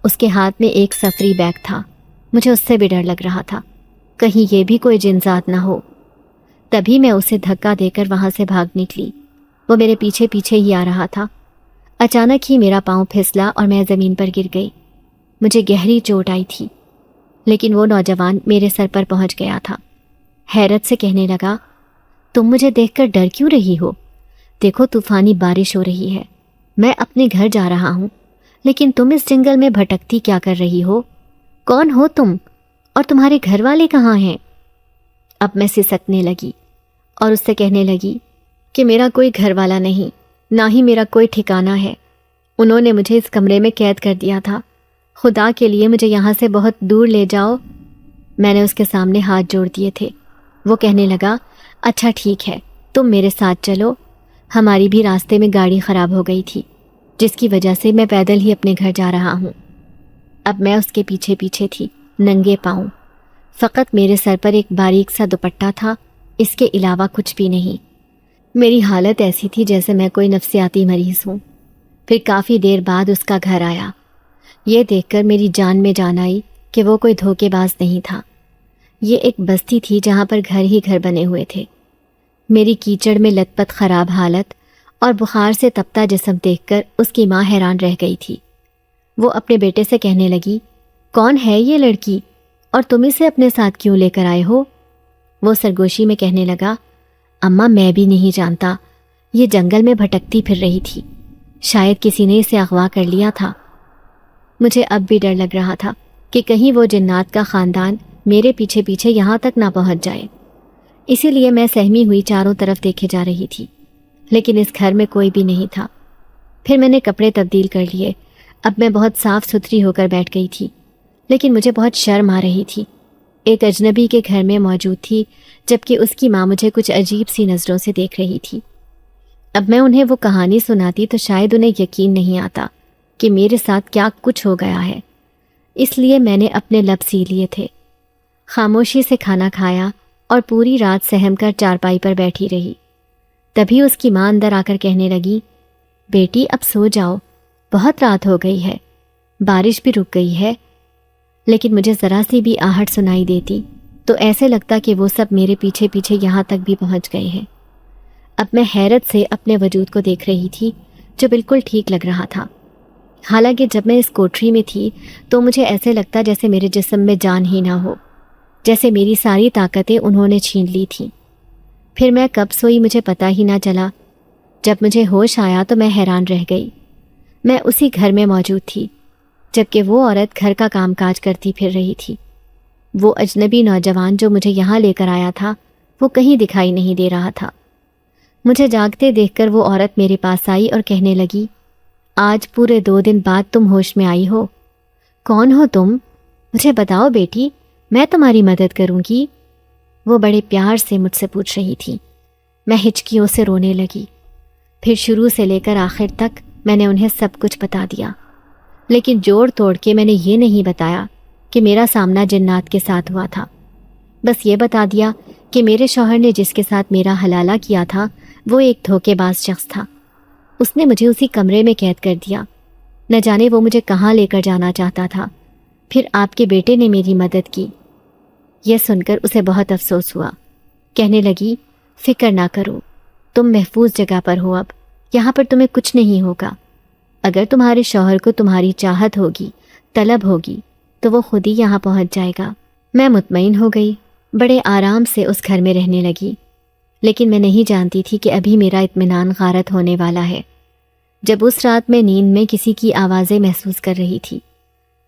اس کے ہاتھ میں ایک سفری بیگ تھا۔ مجھے اس سے بھی ڈر لگ رہا تھا، کہیں یہ بھی کوئی جن ذات نہ ہو۔ تبھی میں اسے دھکا دے کر وہاں سے بھاگ نکلی۔ وہ میرے پیچھے پیچھے ہی آ رہا تھا۔ اچانک ہی میرا پاؤں پھسلا اور میں زمین پر گر گئی۔ مجھے گہری چوٹ آئی تھی، لیکن وہ نوجوان میرے سر پر پہنچ گیا تھا۔ حیرت سے کہنے لگا، تم مجھے دیکھ کر ڈر کیوں رہی ہو؟ دیکھو طوفانی بارش ہو رہی ہے، میں اپنے گھر جا رہا ہوں، لیکن تم اس جنگل میں بھٹکتی کیا کر رہی ہو؟ کون ہو تم اور تمہارے گھر والے کہاں ہیں؟ اب میں سسکنے لگی اور اس سے کہنے لگی کہ میرا کوئی گھر والا نہیں، نہ ہی میرا کوئی ٹھکانہ ہے۔ انہوں نے مجھے اس کمرے میں قید کر دیا تھا، خدا کے لیے مجھے یہاں سے بہت دور لے جاؤ۔ میں نے اس کے سامنے ہاتھ جوڑ دیے تھے۔ وہ کہنے لگا، اچھا ٹھیک ہے، تم میرے ساتھ چلو۔ ہماری بھی راستے میں گاڑی خراب ہو گئی تھی، جس کی وجہ سے میں پیدل ہی اپنے گھر جا رہا ہوں۔ اب میں اس کے پیچھے پیچھے تھی، ننگے پاؤں۔ فقط میرے سر پر ایک باریک سا دوپٹہ تھا، اس کے علاوہ کچھ بھی نہیں۔ میری حالت ایسی تھی جیسے میں کوئی نفسیاتی مریض ہوں۔ پھر کافی دیر بعد اس کا گھر آیا۔ یہ دیکھ کر میری جان میں جان آئی کہ وہ کوئی دھوکے باز نہیں تھا۔ یہ ایک بستی تھی جہاں پر گھر ہی گھر بنے ہوئے تھے۔ میری کیچڑ میں لت پت خراب حالت اور بخار سے تپتا جسم دیکھ کر اس کی ماں حیران رہ گئی تھی۔ وہ اپنے بیٹے سے کہنے لگی، کون ہے یہ لڑکی اور تم اسے اپنے ساتھ کیوں لے کر آئے ہو؟ وہ سرگوشی میں کہنے لگا، اماں میں بھی نہیں جانتا، یہ جنگل میں بھٹکتی پھر رہی تھی، شاید کسی نے اسے اغوا کر لیا تھا۔ مجھے اب بھی ڈر لگ رہا تھا کہ کہیں وہ جنات کا خاندان میرے پیچھے پیچھے یہاں تک نہ پہنچ جائے۔ اسی لیے میں سہمی ہوئی چاروں طرف دیکھے جا رہی تھی، لیکن اس گھر میں کوئی بھی نہیں تھا۔ پھر میں نے کپڑے تبدیل کر لیے۔ اب میں بہت صاف ستھری ہو کر بیٹھ گئی تھی، لیکن مجھے بہت شرم آ رہی تھی۔ ایک اجنبی کے گھر میں موجود تھی، جبکہ اس کی ماں مجھے کچھ عجیب سی نظروں سے دیکھ رہی تھی۔ اب میں انہیں وہ کہانی سناتی تو شاید انہیں یقین نہیں آتا کہ میرے ساتھ کیا کچھ ہو گیا ہے، اس لیے میں نے اپنے لب سی لیے تھے۔ خاموشی سے کھانا کھایا اور پوری رات سہم کر چارپائی پر بیٹھی رہی۔ تبھی اس کی ماں اندر آ کر کہنے لگی، بیٹی اب سو جاؤ، بہت رات ہو گئی ہے، بارش بھی رک گئی ہے۔ لیکن مجھے ذرا سی بھی آہٹ سنائی دیتی تو ایسے لگتا کہ وہ سب میرے پیچھے پیچھے یہاں تک بھی پہنچ گئے ہیں۔ اب میں حیرت سے اپنے وجود کو دیکھ رہی تھی، جو بالکل ٹھیک لگ رہا تھا۔ حالانکہ جب میں اس کوٹری میں تھی تو مجھے ایسے لگتا جیسے میرے جسم میں جان ہی نہ ہو، جیسے میری ساری طاقتیں انہوں نے چھین لی تھیں۔ پھر میں کب سوئی مجھے پتہ ہی نہ چلا۔ جب مجھے ہوش آیا تو میں حیران رہ گئی۔ میں اسی گھر میں موجود تھی، جبکہ وہ عورت گھر کا کام کاج کرتی پھر رہی تھی۔ وہ اجنبی نوجوان جو مجھے یہاں لے کر آیا تھا، وہ کہیں دکھائی نہیں دے رہا تھا۔ مجھے جاگتے دیکھ کر وہ عورت میرے پاس آئی اور کہنے لگی، آج پورے 2 دن بعد تم ہوش میں آئی ہو، کون ہو تم؟ مجھے بتاؤ بیٹی، میں تمہاری مدد کروں گی۔ وہ بڑے پیار سے مجھ سے پوچھ رہی تھی۔ میں ہچکیوں سے رونے لگی۔ پھر شروع سے لے کر آخر تک میں نے انہیں سب کچھ بتا دیا، لیکن جوڑ توڑ کے میں نے یہ نہیں بتایا کہ میرا سامنا جنات کے ساتھ ہوا تھا۔ بس یہ بتا دیا کہ میرے شوہر نے جس کے ساتھ میرا حلالہ کیا تھا وہ ایک دھوکے باز شخص تھا۔ اس نے مجھے اسی کمرے میں قید کر دیا۔ نہ جانے وہ مجھے کہاں لے کر جانا چاہتا تھا۔ پھر آپ کے بیٹے نے میری مدد کی۔ یہ سن کر اسے بہت افسوس ہوا۔ کہنے لگی، فکر نہ کرو، تم محفوظ جگہ پر ہو، اب یہاں پر تمہیں کچھ نہیں ہوگا۔ اگر تمہارے شوہر کو تمہاری چاہت ہوگی، طلب ہوگی، تو وہ خود ہی یہاں پہنچ جائے گا۔ میں مطمئن ہو گئی، بڑے آرام سے اس گھر میں رہنے لگی۔ لیکن میں نہیں جانتی تھی کہ ابھی میرا اطمینان غارت ہونے والا ہے۔ جب اس رات میں نیند میں کسی کی آوازیں محسوس کر رہی تھی،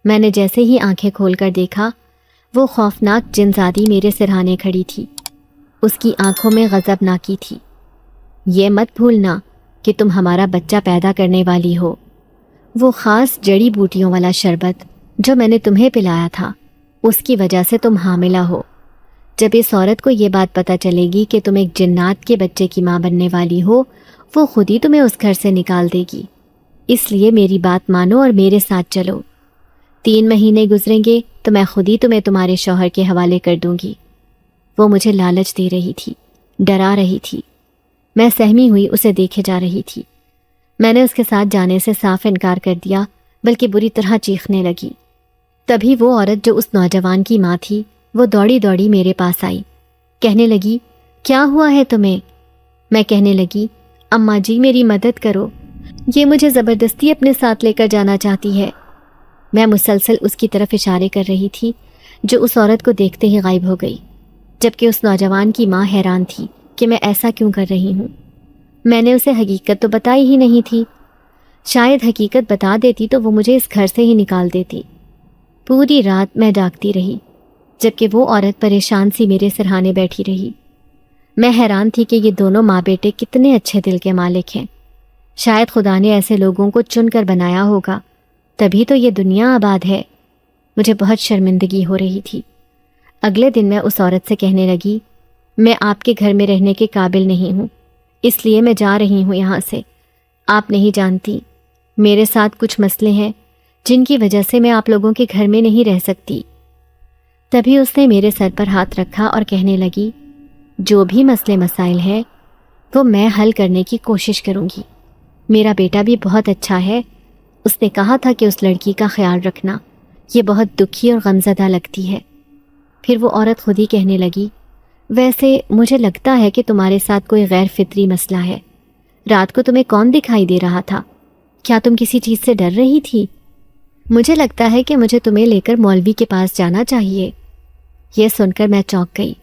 میں نے جیسے ہی آنکھیں کھول کر دیکھا، وہ خوفناک جنزادی میرے سرہانے کھڑی تھی۔ اس کی آنکھوں میں غضبناکی تھی۔ یہ مت بھولنا کہ تم ہمارا بچہ پیدا کرنے والی ہو۔ وہ خاص جڑی بوٹیوں والا شربت جو میں نے تمہیں پلایا تھا، اس کی وجہ سے تم حاملہ ہو۔ جب اس عورت کو یہ بات پتہ چلے گی کہ تم ایک جنات کے بچے کی ماں بننے والی ہو، وہ خود ہی تمہیں اس گھر سے نکال دے گی۔ اس لیے میری بات مانو اور میرے ساتھ چلو۔ 3 مہینے گزریں گے تو میں خود ہی تمہیں تمہارے شوہر کے حوالے کر دوں گی۔ وہ مجھے لالچ دے رہی تھی، ڈرا رہی تھی۔ میں سہمی ہوئی اسے دیکھے جا رہی تھی۔ میں نے اس کے ساتھ جانے سے صاف انکار کر دیا، بلکہ بری طرح چیخنے لگی۔ تبھی وہ عورت جو اس نوجوان کی ماں تھی، وہ دوڑی دوڑی میرے پاس آئی۔ کہنے لگی، کیا ہوا ہے تمہیں؟ میں کہنے لگی، اماں جی میری مدد کرو، یہ مجھے زبردستی اپنے ساتھ لے کر جانا چاہتی ہے۔ میں مسلسل اس کی طرف اشارے کر رہی تھی، جو اس عورت کو دیکھتے ہی غائب ہو گئی، جبکہ اس نوجوان کی ماں حیران تھی کہ میں ایسا کیوں کر رہی ہوں۔ میں نے اسے حقیقت تو بتائی ہی نہیں تھی۔ شاید حقیقت بتا دیتی تو وہ مجھے اس گھر سے ہی نکال دیتی۔ پوری رات میں جاگتی رہی، جبکہ وہ عورت پریشان سی میرے سرہانے بیٹھی رہی۔ میں حیران تھی کہ یہ دونوں ماں بیٹے کتنے اچھے دل کے مالک ہیں۔ شاید خدا نے ایسے لوگوں کو چن کر بنایا ہوگا تبھی تو یہ دنیا آباد ہے۔ مجھے بہت شرمندگی ہو رہی تھی۔ اگلے دن میں اس عورت سے کہنے لگی، میں آپ کے گھر میں رہنے کے قابل نہیں ہوں، اس لیے میں جا رہی ہوں یہاں سے۔ آپ نہیں جانتی، میرے ساتھ کچھ مسئلے ہیں جن کی وجہ سے میں آپ لوگوں کے گھر میں نہیں رہ سکتی۔ تبھی اس نے میرے سر پر ہاتھ رکھا اور کہنے لگی، جو بھی مسئلے مسائل ہیں وہ میں حل کرنے کی کوشش کروں گی۔ میرا بیٹا بھی بہت اچھا ہے، اس نے کہا تھا کہ اس لڑکی کا خیال رکھنا، یہ بہت دکھی اور غمزدہ لگتی ہے۔ پھر وہ عورت خود ہی کہنے لگی، ویسے مجھے لگتا ہے کہ تمہارے ساتھ کوئی غیر فطری مسئلہ ہے۔ رات کو تمہیں کون دکھائی دے رہا تھا؟ کیا تم کسی چیز سے ڈر رہی تھی؟ مجھے لگتا ہے کہ مجھے تمہیں لے کر مولوی کے پاس جانا چاہیے۔ یہ سن کر میں چونک گئی۔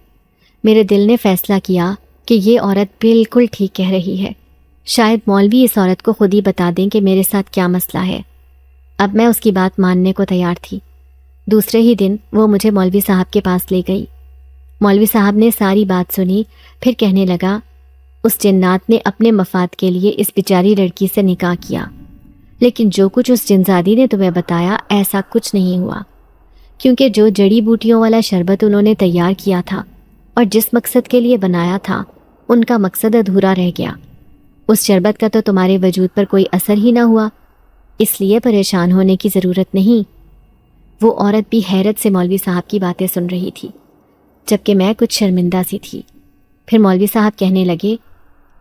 میرے دل نے فیصلہ کیا کہ یہ عورت بالکل ٹھیک کہہ رہی ہے۔ شاید مولوی اس عورت کو خود ہی بتا دیں کہ میرے ساتھ کیا مسئلہ ہے۔ اب میں اس کی بات ماننے کو تیار تھی۔ دوسرے ہی دن وہ مجھے مولوی صاحب کے پاس لے گئی۔ مولوی صاحب نے ساری بات سنی، پھر کہنے لگا، اس جنات نے اپنے مفاد کے لیے اس بیچاری لڑکی سے نکاح کیا، لیکن جو کچھ اس جنزادی نے تمہیں بتایا ایسا کچھ نہیں ہوا، کیونکہ جو جڑی بوٹیوں والا شربت انہوں نے تیار کیا تھا اور جس مقصد کے لیے بنایا تھا ان کا مقصد ادھورا رہ گیا۔ اس شربت کا تو تمہارے وجود پر کوئی اثر ہی نہ ہوا، اس لیے پریشان ہونے کی ضرورت نہیں۔ وہ عورت بھی حیرت سے مولوی صاحب کی باتیں سن رہی تھی، جبکہ میں کچھ شرمندہ سی تھی۔ پھر مولوی صاحب کہنے لگے،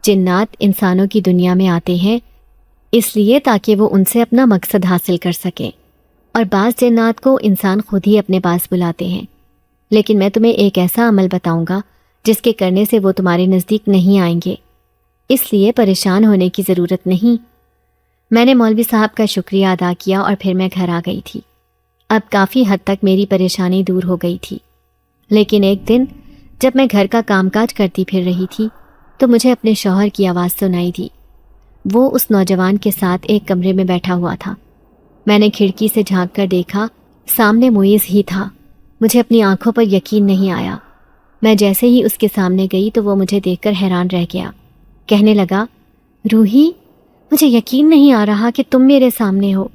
جنات انسانوں کی دنیا میں آتے ہیں اس لیے تاکہ وہ ان سے اپنا مقصد حاصل کر سکیں، اور بعض جنات کو انسان خود ہی اپنے پاس بلاتے ہیں۔ لیکن میں تمہیں ایک ایسا عمل بتاؤں گا جس کے کرنے سے وہ تمہارے نزدیک نہیں آئیں گے، اس لیے پریشان ہونے کی ضرورت نہیں۔ میں نے مولوی صاحب کا شکریہ ادا کیا اور پھر میں گھر آ گئی تھی۔ اب کافی حد تک میری پریشانی دور ہو گئی تھی، لیکن ایک دن جب میں گھر کا کام کاج کرتی پھر رہی تھی تو مجھے اپنے شوہر کی آواز سنائی دی۔ وہ اس نوجوان کے ساتھ ایک کمرے میں بیٹھا ہوا تھا۔ میں نے کھڑکی سے جھانک کر دیکھا، سامنے معیز ہی تھا۔ مجھے اپنی آنکھوں پر یقین نہیں آیا۔ میں جیسے ہی اس کے سامنے گئی تو وہ مجھے دیکھ کر حیران رہ گیا۔ کہنے لگا، روحی، مجھے یقین نہیں آ رہا کہ تم میرے سامنے ہو۔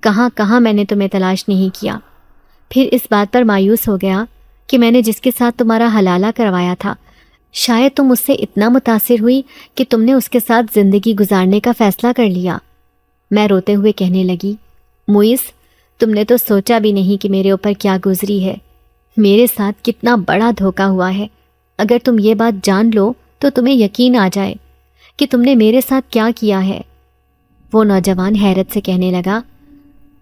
کہاں کہاں میں نے تمہیں تلاش نہیں کیا۔ پھر اس بات پر مایوس ہو گیا کہ میں نے جس کے ساتھ تمہارا حلالہ کروایا تھا، شاید تم اس سے اتنا متاثر ہوئی کہ تم نے اس کے ساتھ زندگی گزارنے کا فیصلہ کر لیا۔ میں روتے ہوئے کہنے لگی، معیز، تم نے تو سوچا بھی نہیں کہ میرے اوپر کیا گزری ہے، میرے ساتھ کتنا بڑا دھوکہ ہوا ہے۔ اگر تم یہ بات جان لو تو تمہیں یقین آ جائے کہ تم نے میرے ساتھ کیا کیا ہے۔ وہ نوجوان حیرت سے کہنے لگا،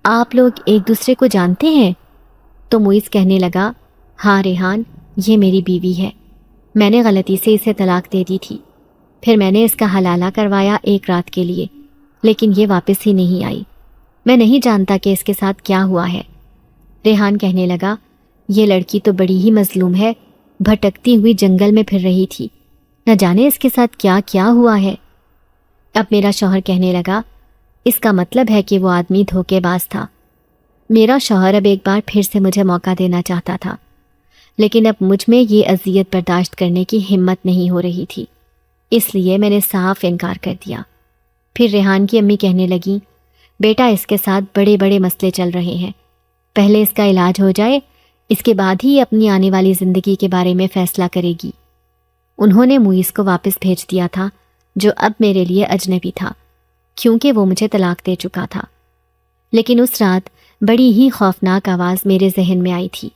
آپ لوگ ایک دوسرے کو جانتے ہیں؟ تو معیز کہنے لگا، ہاں ریحان، یہ میری بیوی ہے، میں نے غلطی سے اسے طلاق دے دی تھی، پھر میں نے اس کا حلالہ کروایا ایک رات کے لیے، لیکن یہ واپس ہی نہیں آئی۔ میں نہیں جانتا کہ اس کے ساتھ کیا ہوا ہے۔ ریحان کہنے لگا، یہ لڑکی تو بڑی ہی مظلوم ہے، بھٹکتی ہوئی جنگل میں پھر رہی تھی، نہ جانے اس کے ساتھ کیا کیا ہوا ہے۔ اب میرا شوہر کہنے لگا، اس کا مطلب ہے کہ وہ آدمی دھوکے باز تھا۔ میرا شوہر اب ایک بار پھر سے مجھے موقع دینا چاہتا تھا، لیکن اب مجھ میں یہ اذیت برداشت کرنے کی ہمت نہیں ہو رہی تھی، اس لیے میں نے صاف انکار کر دیا۔ پھر ریحان کی امی کہنے لگیں، بیٹا، اس کے ساتھ بڑے بڑے مسئلے چل رہے ہیں، پہلے اس کا علاج ہو جائے، اس کے بعد ہی اپنی آنے والی زندگی کے بارے میں فیصلہ کرے گی۔ انہوں نے معیز کو واپس بھیج دیا تھا، جو اب میرے لیے اجنبی تھا، کیونکہ وہ مجھے طلاق دے چکا تھا۔ لیکن اس رات بڑی ہی خوفناک آواز میرے ذہن میں آئی تھی۔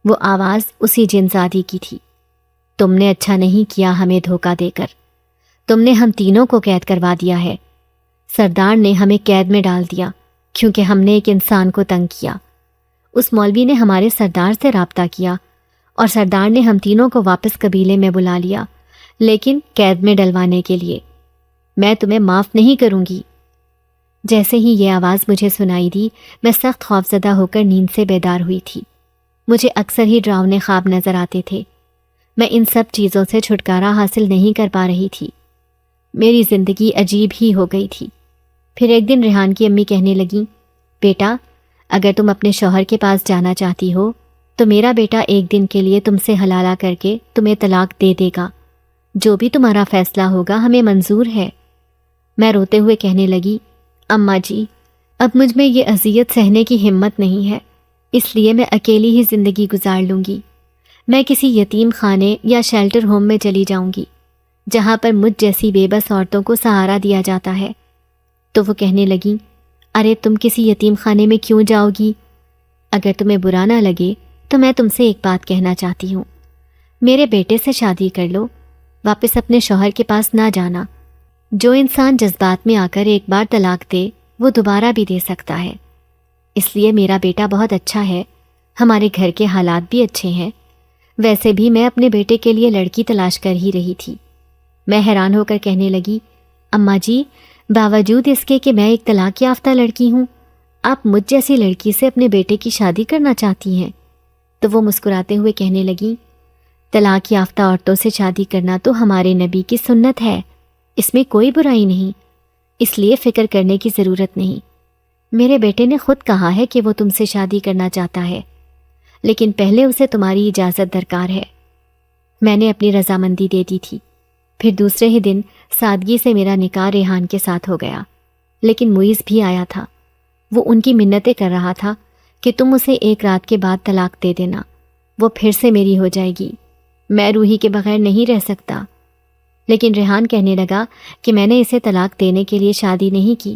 وہ آواز اسی جنزادی کی تھی، تم نے اچھا نہیں کیا ہمیں دھوکہ دے کر، تم نے ہم تینوں کو قید کروا دیا ہے۔ سردار نے ہمیں قید میں ڈال دیا کیونکہ ہم نے ایک انسان کو تنگ کیا۔ اس مولوی نے ہمارے سردار سے رابطہ کیا اور سردار نے ہم تینوں کو واپس قبیلے میں بلا لیا، لیکن قید میں ڈلوانے کے لیے۔ میں تمہیں معاف نہیں کروں گی۔ جیسے ہی یہ آواز مجھے سنائی دی، میں سخت خوفزدہ ہو کر نیند سے بیدار ہوئی تھی۔ مجھے اکثر ہی ڈراؤنے خواب نظر آتے تھے۔ میں ان سب چیزوں سے چھٹکارا حاصل نہیں کر پا رہی تھی۔ میری زندگی عجیب ہی ہو گئی تھی۔ پھر ایک دن ریحان کی امی کہنے لگیں، بیٹا، اگر تم اپنے شوہر کے پاس جانا چاہتی ہو تو میرا بیٹا ایک دن کے لیے تم سے حلالہ کر کے تمہیں طلاق دے دے گا۔ جو بھی تمہارا فیصلہ ہوگا ہمیں منظور ہے۔ میں روتے ہوئے کہنے لگی، اماں جی، اب مجھ میں یہ اذیت سہنے کی ہمت نہیں ہے، اس لیے میں اکیلی ہی زندگی گزار لوں گی۔ میں کسی یتیم خانے یا شیلٹر ہوم میں چلی جاؤں گی، جہاں پر مجھ جیسی بے بس عورتوں کو سہارا دیا جاتا ہے۔ تو وہ کہنے لگیں، ارے تم کسی یتیم خانے میں کیوں جاؤ گی؟ اگر تمہیں برا نہ لگے تو میں تم سے ایک بات کہنا چاہتی ہوں، میرے بیٹے سے شادی کر لو، واپس اپنے شوہر کے پاس نہ جانا۔ جو انسان جذبات میں آ کر ایک بار طلاق دے وہ دوبارہ بھی دے سکتا ہے، اس لیے میرا بیٹا بہت اچھا ہے، ہمارے گھر کے حالات بھی اچھے ہیں۔ ویسے بھی میں اپنے بیٹے کے لیے لڑکی تلاش کر ہی رہی تھی۔ میں حیران ہو کر کہنے لگی، اماں جی، باوجود اس کے کہ میں ایک طلاق یافتہ لڑکی ہوں، آپ مجھ جیسی لڑکی سے اپنے بیٹے کی شادی کرنا چاہتی ہیں؟ تو وہ مسکراتے ہوئے کہنے لگیں، طلاق یافتہ عورتوں سے شادی کرنا تو ہمارے نبی کی سنت ہے، اس میں کوئی برائی نہیں، اس لیے فکر کرنے کی ضرورت نہیں۔ میرے بیٹے نے خود کہا ہے کہ وہ تم سے شادی کرنا چاہتا ہے، لیکن پہلے اسے تمہاری اجازت درکار ہے۔ میں نے اپنی رضامندی دے دی تھی۔ پھر دوسرے ہی دن سادگی سے میرا نکاح ریحان کے ساتھ ہو گیا، لیکن معیز بھی آیا تھا۔ وہ ان کی منتیں کر رہا تھا کہ تم اسے ایک رات کے بعد طلاق دے دینا، وہ پھر سے میری ہو جائے گی، میں روحی کے بغیر نہیں رہ سکتا۔ لیکن ریحان کہنے لگا کہ میں نے اسے طلاق دینے کے لیے شادی نہیں کی،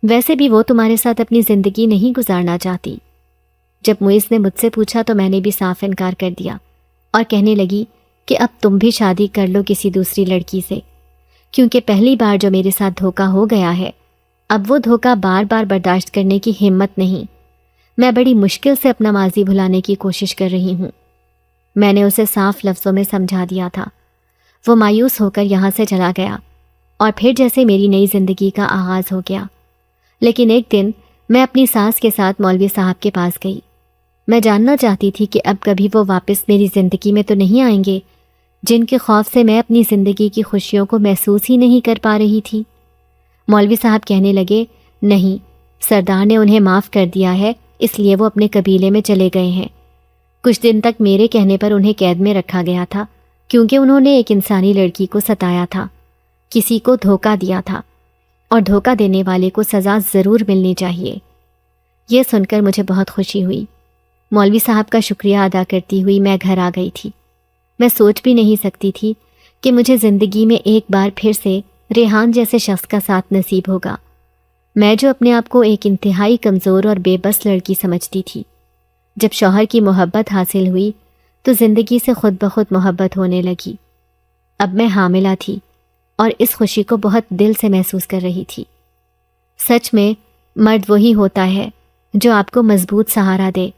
ویسے بھی وہ تمہارے ساتھ اپنی زندگی نہیں گزارنا چاہتی۔ جب معیز نے مجھ سے پوچھا تو میں نے بھی صاف انکار کر دیا اور کہنے لگی کہ اب تم بھی شادی کر لو کسی دوسری لڑکی سے، کیونکہ پہلی بار جو میرے ساتھ دھوکہ ہو گیا ہے، اب وہ دھوکہ بار بار برداشت کرنے کی ہمت نہیں۔ میں بڑی مشکل سے اپنا ماضی بھلانے کی کوشش کر رہی ہوں۔ میں نے اسے صاف لفظوں میں سمجھا دیا تھا۔ وہ مایوس ہو کر یہاں سے چلا گیا اور پھر جیسے میری نئی زندگی کا آغاز ہو گیا۔ لیکن ایک دن میں اپنی ساس کے ساتھ مولوی صاحب کے پاس گئی۔ میں جاننا چاہتی تھی کہ اب کبھی وہ واپس میری زندگی میں تو نہیں آئیں گے، جن کے خوف سے میں اپنی زندگی کی خوشیوں کو محسوس ہی نہیں کر پا رہی تھی۔ مولوی صاحب کہنے لگے، نہیں، سردار نے انہیں معاف کر دیا ہے، اس لیے وہ اپنے قبیلے میں چلے گئے ہیں۔ کچھ دن تک میرے کہنے پر انہیں قید میں رکھا گیا تھا، کیونکہ انہوں نے ایک انسانی لڑکی کو ستایا تھا، کسی کو دھوکہ دیا تھا، اور دھوکہ دینے والے کو سزا ضرور ملنی چاہیے۔ یہ سن کر مجھے بہت خوشی ہوئی۔ مولوی صاحب کا شکریہ ادا کرتی ہوئی میں گھر آ گئی تھی۔ میں سوچ بھی نہیں سکتی تھی کہ مجھے زندگی میں ایک بار پھر سے ریحان جیسے شخص کا ساتھ نصیب ہوگا۔ میں جو اپنے آپ کو ایک انتہائی کمزور اور بے بس لڑکی سمجھتی تھی، جب شوہر کی محبت حاصل ہوئی تو زندگی سے خود بخود محبت ہونے لگی۔ اب میں حاملہ تھی اور اس خوشی کو بہت دل سے محسوس کر رہی تھی۔ سچ میں مرد وہی ہوتا ہے جو آپ کو مضبوط سہارا دے،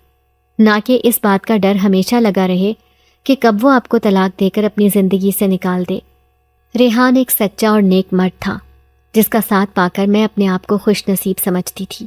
نہ کہ اس بات کا ڈر ہمیشہ لگا رہے کہ کب وہ آپ کو طلاق دے کر اپنی زندگی سے نکال دے۔ ریحان ایک سچا اور نیک مرد تھا، جس کا ساتھ پا کر میں اپنے آپ کو خوش نصیب سمجھتی تھی۔